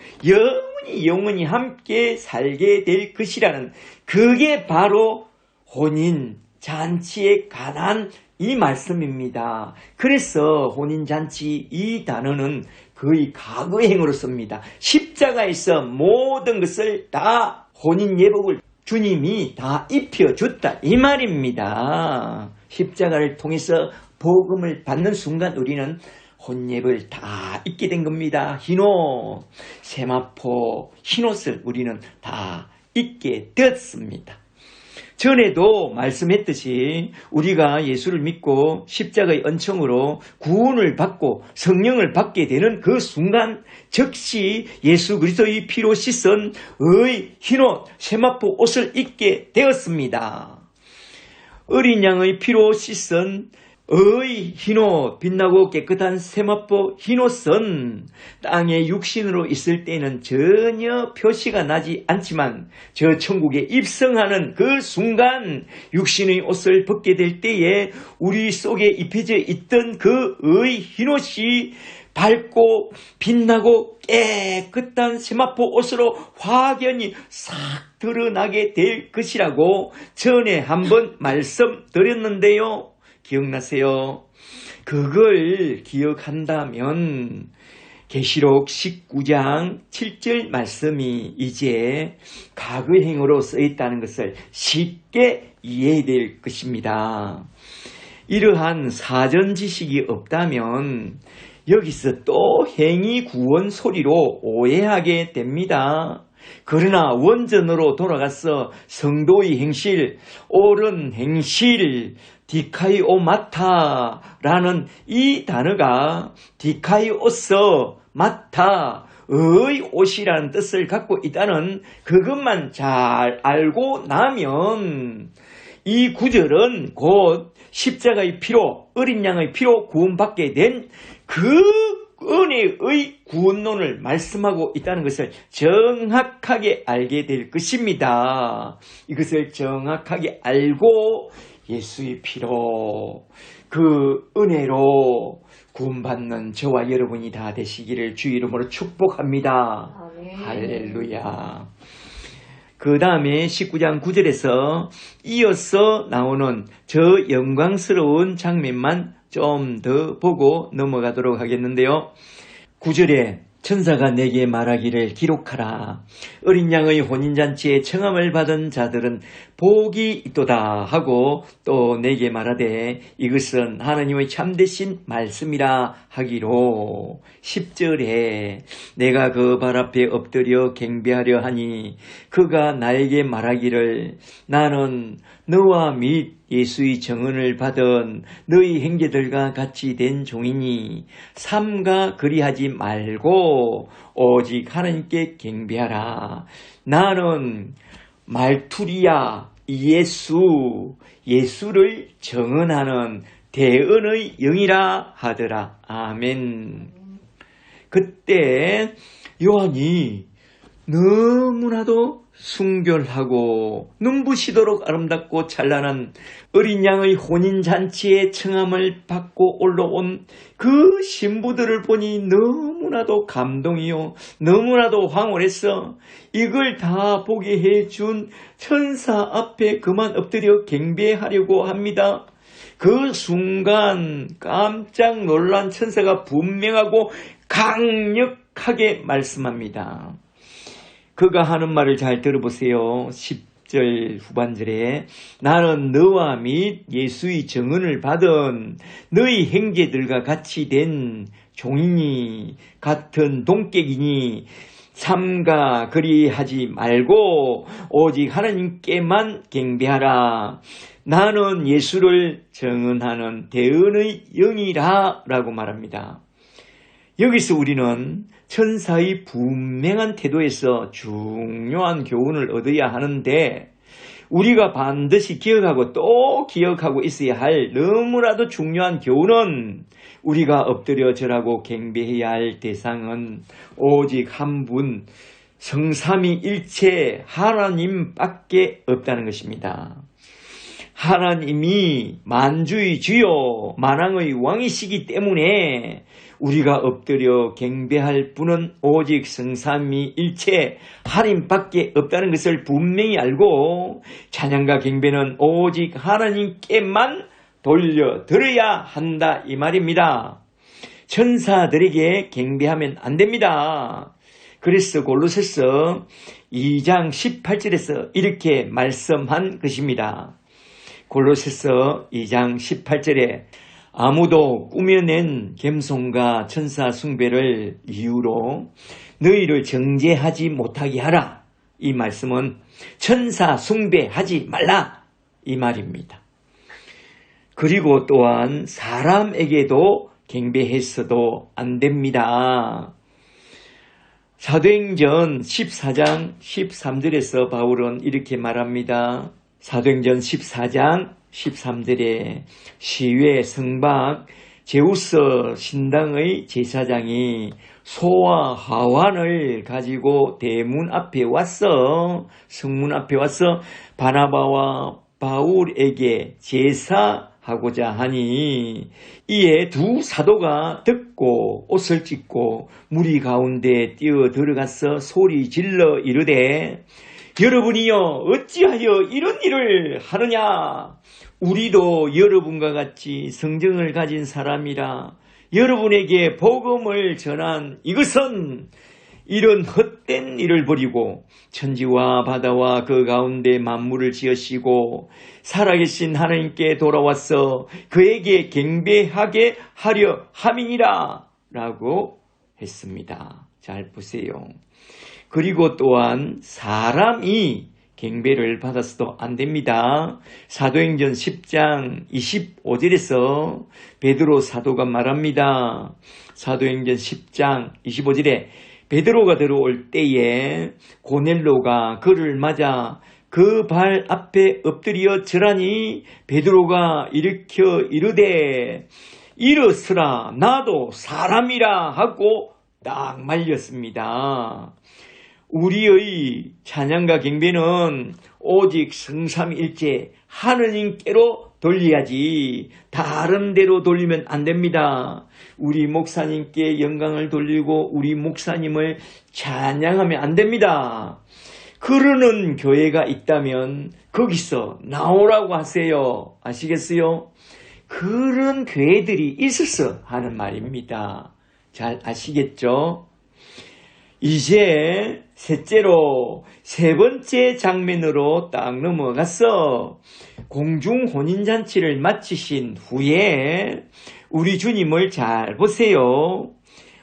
영원히 함께 살게 될 것이라는 그게 바로 혼인 잔치에 관한 이 말씀입니다. 그래서 혼인 잔치 이 단어는 거의 과거행으로 씁니다. 십자가에서 모든 것을 다 혼인 예복을 주님이 다 입혀줬다 이 말입니다. 십자가를 통해서 복음을 받는 순간 우리는 혼예복을 다 입게 된 겁니다. 흰옷, 세마포, 흰옷을 우리는 다 입게 되었습니다. 전에도 말씀했듯이 우리가 예수를 믿고 십자가의 은총으로 구원을 받고 성령을 받게 되는 그 순간 즉시 예수 그리스도의 피로 씻은 의 흰옷 세마포 옷을 입게 되었습니다. 어린 양의 피로 씻은 의 흰옷, 빛나고 깨끗한 세마포 흰옷은 땅에 육신으로 있을 때는 전혀 표시가 나지 않지만 저 천국에 입성하는 그 순간 육신의 옷을 벗게 될 때에 우리 속에 입혀져 있던 그 의 흰옷이 밝고 빛나고 깨끗한 세마포 옷으로 확연히 싹 드러나게 될 것이라고 전에 한번 말씀드렸는데요. 기억나세요? 그걸 기억한다면 계시록 19장 7절 말씀이 이제 과거행으로 쓰였다는 것을 쉽게 이해될 것입니다. 이러한 사전 지식이 없다면 여기서 또 행위 구원 소리로 오해하게 됩니다. 그러나 원전으로 돌아가서 성도의 행실, 옳은 행실, 디카이오마타라는 이 단어가 디카이오서 마타, 의 옷이라는 뜻을 갖고 있다는 그것만 잘 알고 나면 이 구절은 곧 십자가의 피로, 어린 양의 피로 구원받게 된 그 은혜의 구원론을 말씀하고 있다는 것을 정확하게 알게 될 것입니다. 이것을 정확하게 알고 예수의 피로 그 은혜로 구원받는 저와 여러분이 다 되시기를 주 이름으로 축복합니다. 아멘. 할렐루야. 그 다음에 19장 9절에서 이어서 나오는 저 영광스러운 장면만 좀 더 보고 넘어가도록 하겠는데요. 9절에 천사가 내게 말하기를 기록하라. 어린 양의 혼인잔치에 청함을 받은 자들은 복이 있도다 하고 또 내게 말하되 이것은 하나님의 참되신 말씀이라 하기로 10절에 내가 그 발 앞에 엎드려 경배하려 하니 그가 나에게 말하기를 나는 너와 및 예수의 정언을 받은 너희 형제들과 같이 된 종이니 삼가 그리하지 말고 오직 하나님께 경배하라. 나는 말투리야 예수를 정언하는 대언의 영이라 하더라. 아멘. 그때 요한이 너무나도 순결하고 눈부시도록 아름답고 찬란한 어린 양의 혼인잔치에 청함을 받고 올라온 그 신부들을 보니 너무나도 감동이요 너무나도 황홀해서 이걸 다 보게 해준 천사 앞에 그만 엎드려 경배하려고 합니다. 그 순간 깜짝 놀란 천사가 분명하고 강력하게 말씀합니다. 그가 하는 말을 잘 들어보세요. 10절 후반절에 나는 너와 및 예수의 정언을 받은 너희 형제들과 같이 된 종이니 같은 동객이니 삼가 그리하지 말고 오직 하나님께만 경배하라. 나는 예수를 정언하는 대언의 영이라 라고 말합니다. 여기서 우리는 천사의 분명한 태도에서 중요한 교훈을 얻어야 하는데 우리가 반드시 기억하고 또 기억하고 있어야 할 너무나도 중요한 교훈은 우리가 엎드려 절하고 경배해야 할 대상은 오직 한 분 성삼위일체 하나님밖에 없다는 것입니다. 하나님이 만주의 주요 만왕의 왕이시기 때문에 우리가 엎드려 경배할 분은 오직 성삼위일체 하나님밖에 없다는 것을 분명히 알고 찬양과 경배는 오직 하나님께만 돌려드려야 한다 이 말입니다. 천사들에게 경배하면 안 됩니다. 그래서 골로새서 2장 18절에서 이렇게 말씀한 것입니다. 골로새서 2장 18절에 아무도 꾸며낸 겸손과 천사 숭배를 이유로 너희를 정죄하지 못하게 하라. 이 말씀은 천사 숭배하지 말라 이 말입니다. 그리고 또한 사람에게도 경배했어도 안 됩니다. 사도행전 14장 13절에서 바울은 이렇게 말합니다. 사도행전 14장 13절에 시외 성박 제우스 신당의 제사장이 소와 하완을 가지고 대문 앞에 와서 성문 앞에 와서 바나바와 바울에게 제사하고자 하니 이에 두 사도가 듣고 옷을 찢고 무리 가운데 뛰어 들어가서 소리 질러 이르되 여러분이여 어찌하여 이런 일을 하느냐? 우리도 여러분과 같이 성정을 가진 사람이라 여러분에게 복음을 전한 이것은 이런 헛된 일을 버리고 천지와 바다와 그 가운데 만물을 지으시고 살아계신 하나님께 돌아와서 그에게 경배하게 하려 함이니라 라고 했습니다. 잘 보세요. 그리고 또한 사람이 경배를 받았어도 안 됩니다. 사도행전 10장 25절에서 베드로 사도가 말합니다. 사도행전 10장 25절에 베드로가 들어올 때에 고넬로가 그를 맞아 그 발 앞에 엎드려 절하니 베드로가 일으켜 이르되 일어서라 나도 사람이라 하고 딱 말렸습니다. 우리의 찬양과 경배는 오직 성삼일체 하느님께로 돌려야지 다른 데로 돌리면 안 됩니다. 우리 목사님께 영광을 돌리고 우리 목사님을 찬양하면 안 됩니다. 그러는 교회가 있다면 거기서 나오라고 하세요. 아시겠어요? 그런 교회들이 있어서 하는 말입니다. 잘 아시겠죠? 이제 셋째로 세 번째 장면으로 딱 넘어가서 공중 혼인잔치를 마치신 후에 우리 주님을 잘 보세요.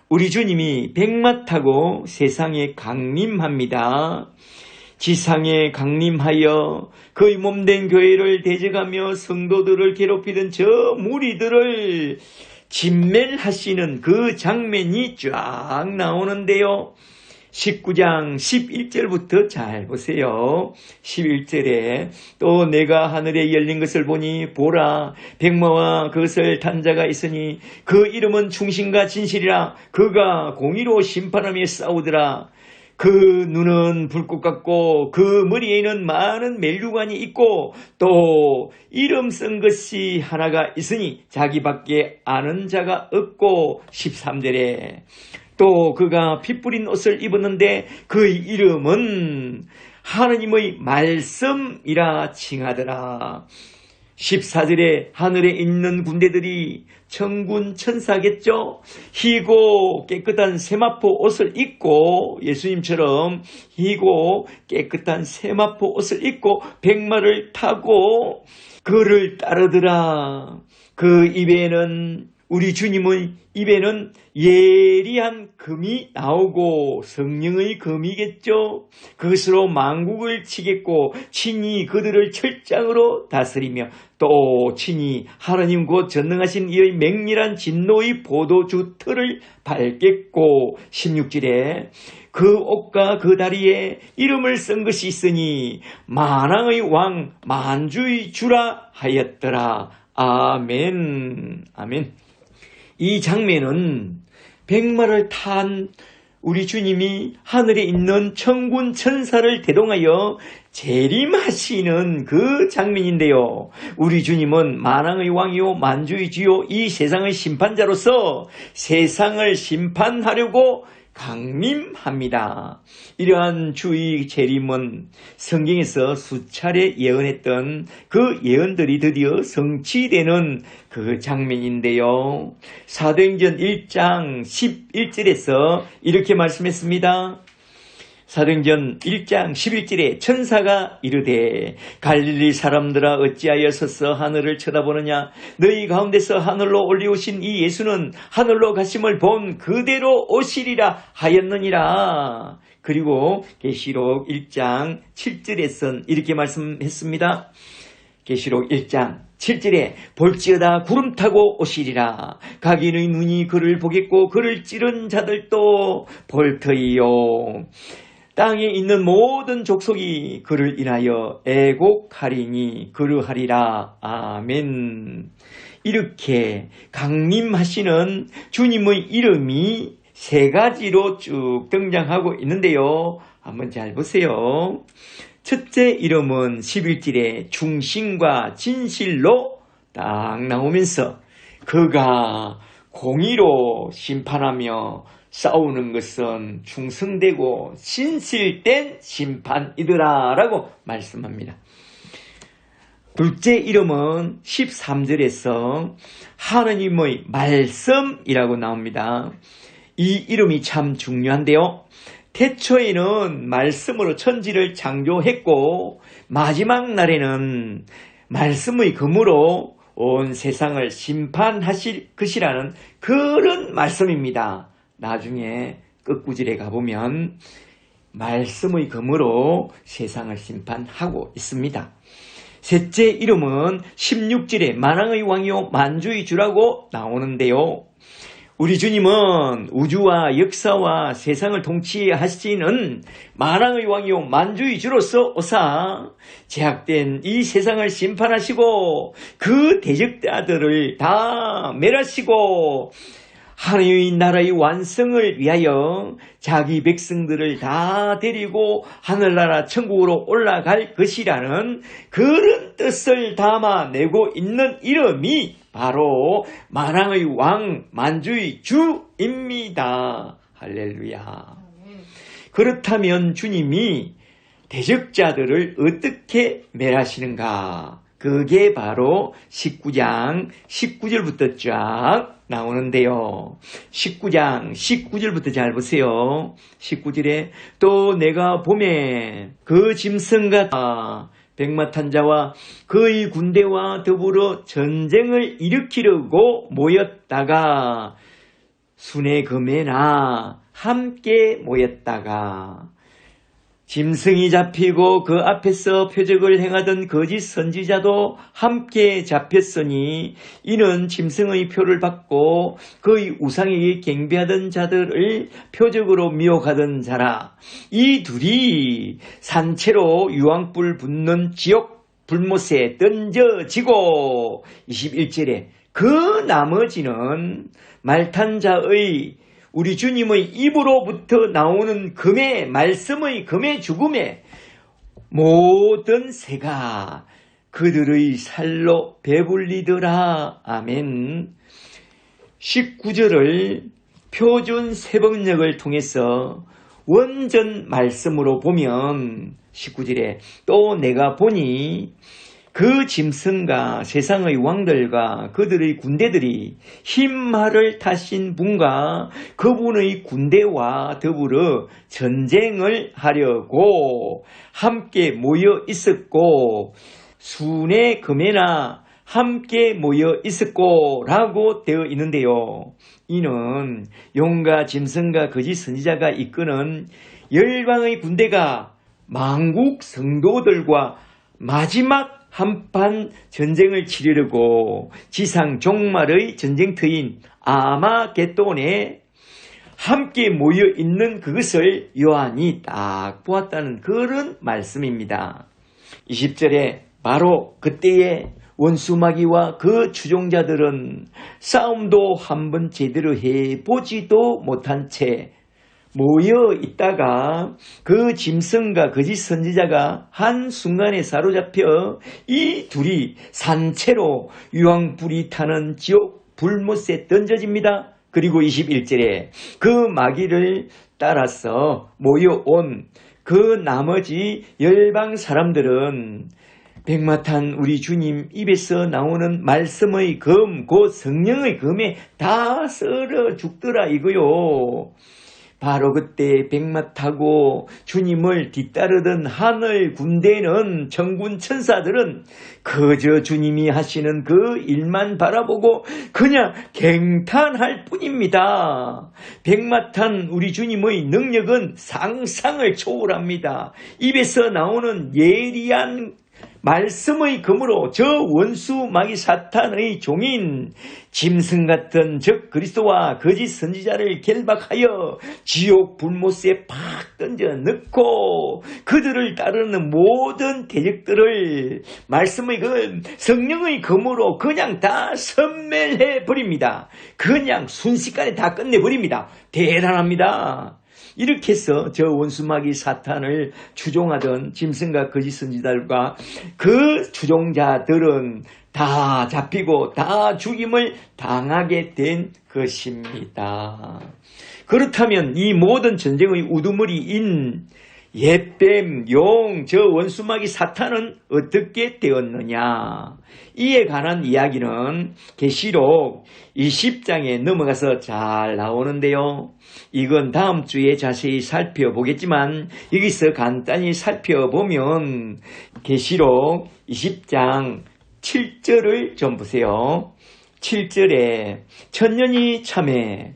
우리 주님이 백마 타고 세상에 강림합니다. 지상에 강림하여 그의 몸된 교회를 대적하며 성도들을 괴롭히던 저 무리들을 진멸하시는 그 장면이 쫙 나오는데요. 19장 11절부터 잘 보세요. 11절에 또 내가 하늘에 열린 것을 보니 보라 백마와 그것을 탄 자가 있으니 그 이름은 충신과 진실이라 그가 공의로 심판하며 싸우더라. 그 눈은 불꽃 같고 그 머리에는 많은 멜류관이 있고 또 이름 쓴 것이 하나가 있으니 자기밖에 아는 자가 없고 13절에 또 그가 피 뿌린 옷을 입었는데 그의 이름은 하느님의 말씀이라 칭하더라. 14절에 하늘에 있는 군대들이 천군 천사겠죠. 희고 깨끗한 세마포 옷을 입고 예수님처럼 희고 깨끗한 세마포 옷을 입고 백마를 타고 그를 따르더라. 그 입에는 우리 주님의 입에는 예리한 금이 나오고 성령의 금이겠죠. 그것으로 만국을 치겠고 친히 그들을 철장으로 다스리며 또 친히 하나님 곧 전능하신 이의 맹렬한 진노의 보도주 틀을 밟겠고 16절에 그 옷과 그 다리에 이름을 쓴 것이 있으니 만왕의 왕 만주의 주라 하였더라. 아멘. 아멘. 이 장면은 백마를 탄 우리 주님이 하늘에 있는 천군 천사를 대동하여 재림하시는 그 장면인데요. 우리 주님은 만왕의 왕이요 만주의 주요 이 세상의 심판자로서 세상을 심판하려고 강림합니다. 이러한 주의 재림은 성경에서 수차례 예언했던 그 예언들이 드디어 성취되는 그 장면인데요. 사도행전 1장 11절에서 이렇게 말씀했습니다. 사도행전 1장 11절에 천사가 이르되 갈릴리 사람들아 어찌하여 서서 하늘을 쳐다보느냐 너희 가운데서 하늘로 올리오신 이 예수는 하늘로 가심을 본 그대로 오시리라 하였느니라. 그리고 계시록 1장 7절에선 이렇게 말씀했습니다. 계시록 1장 7절에 볼지어다 구름 타고 오시리라. 각인의 눈이 그를 보겠고 그를 찌른 자들도 볼 터이요. 땅에 있는 모든 족속이 그를 인하여 애곡하리니 그러하리라. 아멘. 이렇게 강림하시는 주님의 이름이 세 가지로 쭉 등장하고 있는데요. 한번 잘 보세요. 첫째 이름은 11절에 충신과 진실로 딱 나오면서 그가 공의로 심판하며 싸우는 것은 충성되고 진실된 심판이더라 라고 말씀합니다. 둘째 이름은 13절에서 하느님의 말씀이라고 나옵니다. 이 이름이 참 중요한데요. 태초에는 말씀으로 천지를 창조했고 마지막 날에는 말씀의 검으로 온 세상을 심판하실 것이라는 그런 말씀입니다. 나중에 끝구절에 가보면 말씀의 검으로 세상을 심판하고 있습니다. 셋째 이름은 16절에 만왕의 왕이요 만주의 주라고 나오는데요. 우리 주님은 우주와 역사와 세상을 통치하시는 만왕의 왕이요 만주의 주로서 오사 제약된 이 세상을 심판하시고 그 대적자들을 다 멸하시고 하나님의 나라의 완성을 위하여 자기 백성들을 다 데리고 하늘나라 천국으로 올라갈 것이라는 그런 뜻을 담아내고 있는 이름이 바로 만왕의 왕 만주의 주입니다. 할렐루야. 그렇다면 주님이 대적자들을 어떻게 멸하시는가? 그게 바로 19장 19절부터 쫙 나오는데요. 19장 19절부터 잘 보세요. 19절에 또 내가 봄에 그 짐승과 백마탄 자와 그의 군대와 더불어 전쟁을 일으키려고 모였다가 순의 금에나 함께 모였다가 짐승이 잡히고 그 앞에서 표적을 행하던 거짓 선지자도 함께 잡혔으니 이는 짐승의 표를 받고 그의 우상에게 경배하던 자들을 표적으로 미혹하던 자라. 이 둘이 산채로 유황불 붙는 지옥 불못에 던져지고 21절에 그 나머지는 말탄 자의 우리 주님의 입으로부터 나오는 금의 말씀의 금의 죽음에 모든 새가 그들의 살로 배불리더라. 아멘. 19절을 표준 세번역을 통해서 원전 말씀으로 보면 19절에 또 내가 보니 그 짐승과 세상의 왕들과 그들의 군대들이 흰말을 타신 분과 그분의 군대와 더불어 전쟁을 하려고 함께 모여 있었고 순의 금에나 함께 모여 있었고 라고 되어 있는데요. 이는 용과 짐승과 거짓 선지자가 이끄는 열방의 군대가 만국 성도들과 마지막 한판 전쟁을 치르려고 지상 종말의 전쟁터인 아마겟돈에 함께 모여 있는 그것을 요한이 딱 보았다는 그런 말씀입니다. 20절에 바로 그때에 원수마귀와 그 추종자들은 싸움도 한번 제대로 해보지도 못한 채 모여 있다가 그 짐승과 거짓 선지자가 한순간에 사로잡혀 이 둘이 산채로 유황불이 타는 지옥 불못에 던져집니다. 그리고 21절에 그 마귀를 따라서 모여온 그 나머지 열방 사람들은 백마탄 우리 주님 입에서 나오는 말씀의 검, 곧 성령의 검에 다 썰어 죽더라 이거요. 바로 그때 백마 타고 주님을 뒤따르던 하늘 군대는 천군 천사들은 그저 주님이 하시는 그 일만 바라보고 그냥 갱탄할 뿐입니다. 백마 탄 우리 주님의 능력은 상상을 초월합니다. 입에서 나오는 예리한 말씀의 검으로 저 원수 마귀 사탄의 종인 짐승 같은 적 그리스도와 거짓 선지자를 결박하여 지옥 불못에 팍 던져 넣고 그들을 따르는 모든 대적들을 말씀의 성령의 검으로 그냥 다 섬멸해 버립니다. 그냥 순식간에 다 끝내 버립니다. 대단합니다. 이렇게 해서 저 원수마귀 사탄을 추종하던 짐승과 거짓 선지자들과 그 추종자들은 다 잡히고 다 죽임을 당하게 된 것입니다. 그렇다면 이 모든 전쟁의 우두머리인 옛뱀, 용, 저 원수마귀 사탄은 어떻게 되었느냐? 이에 관한 이야기는 계시록 20장에 넘어가서 잘 나오는데요. 이건 다음 주에 자세히 살펴보겠지만 여기서 간단히 살펴보면 계시록 20장 7절을 좀 보세요. 7절에 천년이 참에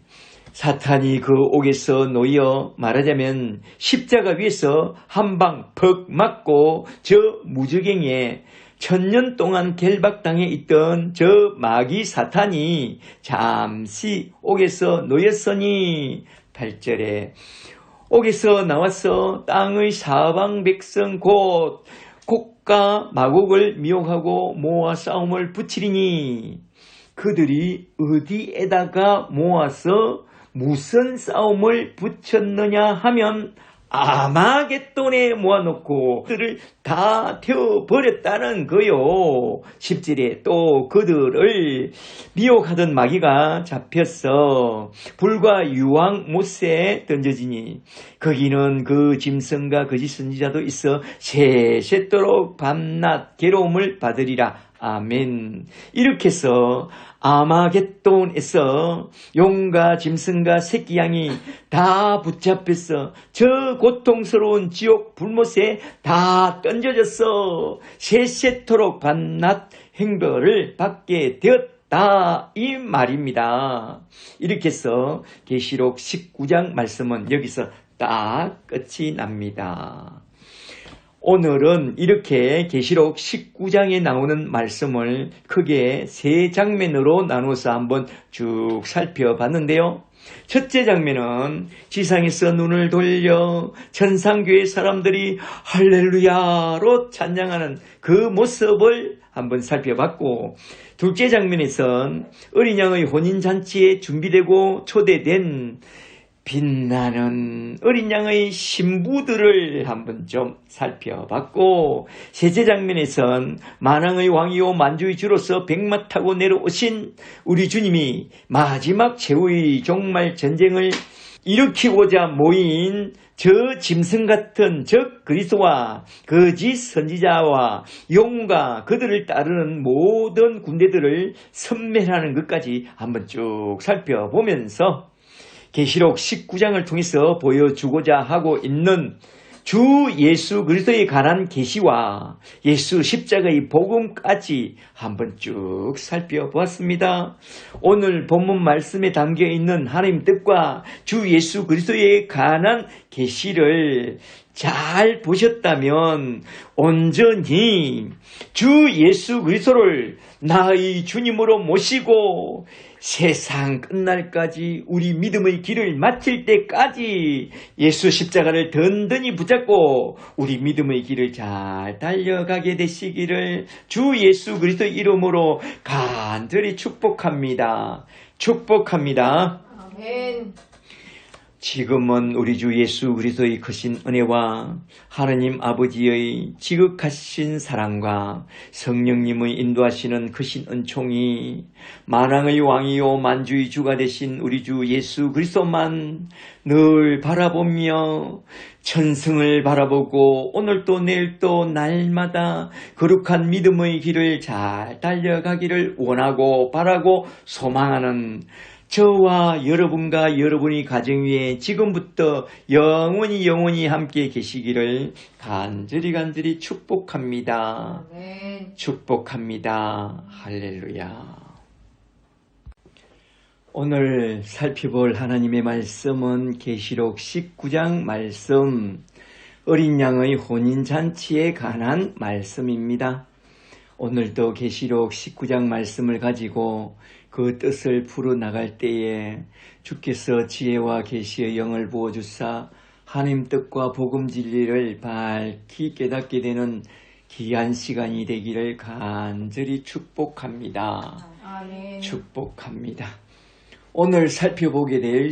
사탄이 그 옥에서 놓여 말하자면 십자가 위에서 한 방 퍽 맞고 저 무저갱에 천년 동안 결박당해 있던 저 마귀 사탄이 잠시 옥에서 놓였으니 8절에 옥에서 나와서 땅의 사방 백성 곧 곡과 마곡을 미혹하고 모아 싸움을 붙이리니 그들이 어디에다가 모아서 무슨 싸움을 붙였느냐 하면 아마겟돈에 모아놓고 그들을 다 태워버렸다는 거요. 10절에 또 그들을 미혹하던 마귀가 잡혔어 불과 유황 못새에 던져지니 거기는 그 짐승과 거짓 선지자도 있어 세세토록 밤낮 괴로움을 받으리라. 아멘. 이렇게 해서 아마겟돈에서 용과 짐승과 새끼 양이 다 붙잡혔어. 저 고통스러운 지옥 불못에 다 던져졌어. 세세토록 밤낮 행벌을 받게 되었다. 이 말입니다. 이렇게 해서 계시록 19장 말씀은 여기서 딱 끝이 납니다. 오늘은 이렇게 계시록 19장에 나오는 말씀을 크게 세 장면으로 나눠서 한번 쭉 살펴봤는데요. 첫째 장면은 지상에서 눈을 돌려 천상교회 사람들이 할렐루야로 찬양하는 그 모습을 한번 살펴봤고, 둘째 장면에선 어린 양의 혼인잔치에 준비되고 초대된 빛나는 어린 양의 신부들을 한번 좀 살펴봤고, 셋째 장면에선 만왕의 왕이요 만주의 주로서 백마 타고 내려오신 우리 주님이 마지막 최후의 종말 전쟁을 일으키고자 모인 저 짐승 같은 적 그리스도와 거짓 선지자와 용과 그들을 따르는 모든 군대들을 섬멸하는 것까지 한번 쭉 살펴보면서 계시록 19장을 통해서 보여주고자 하고 있는 주 예수 그리스도에 관한 계시와 예수 십자가의 복음까지 한번 쭉 살펴보았습니다. 오늘 본문 말씀에 담겨있는 하나님 뜻과 주 예수 그리스도에 관한 계시를 잘 보셨다면 온전히 주 예수 그리스도를 나의 주님으로 모시고 세상 끝날까지 우리 믿음의 길을 마칠 때까지 예수 십자가를 든든히 붙잡고 우리 믿음의 길을 잘 달려가게 되시기를 주 예수 그리스도의 이름으로 간절히 축복합니다. 축복합니다. 아멘. 지금은 우리 주 예수 그리스도의 크신 은혜와 하나님 아버지의 지극하신 사랑과 성령님의 인도하시는 크신 은총이 만왕의 왕이요 만주의 주가 되신 우리 주 예수 그리스도만 늘 바라보며 천승을 바라보고 오늘도 내일도 날마다 거룩한 믿음의 길을 잘 달려가기를 원하고 바라고 소망하는 저와 여러분과 여러분의 가정 위에 지금부터 영원히 함께 계시기를 간절히 축복합니다. 아멘. 축복합니다. 할렐루야. 오늘 살펴볼 하나님의 말씀은 계시록 19장 말씀 어린 양의 혼인잔치에 관한 말씀입니다. 오늘도 계시록 19장 말씀을 가지고 그 뜻을 풀어나갈 때에 주께서 지혜와 계시의 영을 부어주사 하나님 뜻과 복음 진리를 밝히 깨닫게 되는 귀한 시간이 되기를 간절히 축복합니다. 아멘. 축복합니다. 오늘 살펴보게 될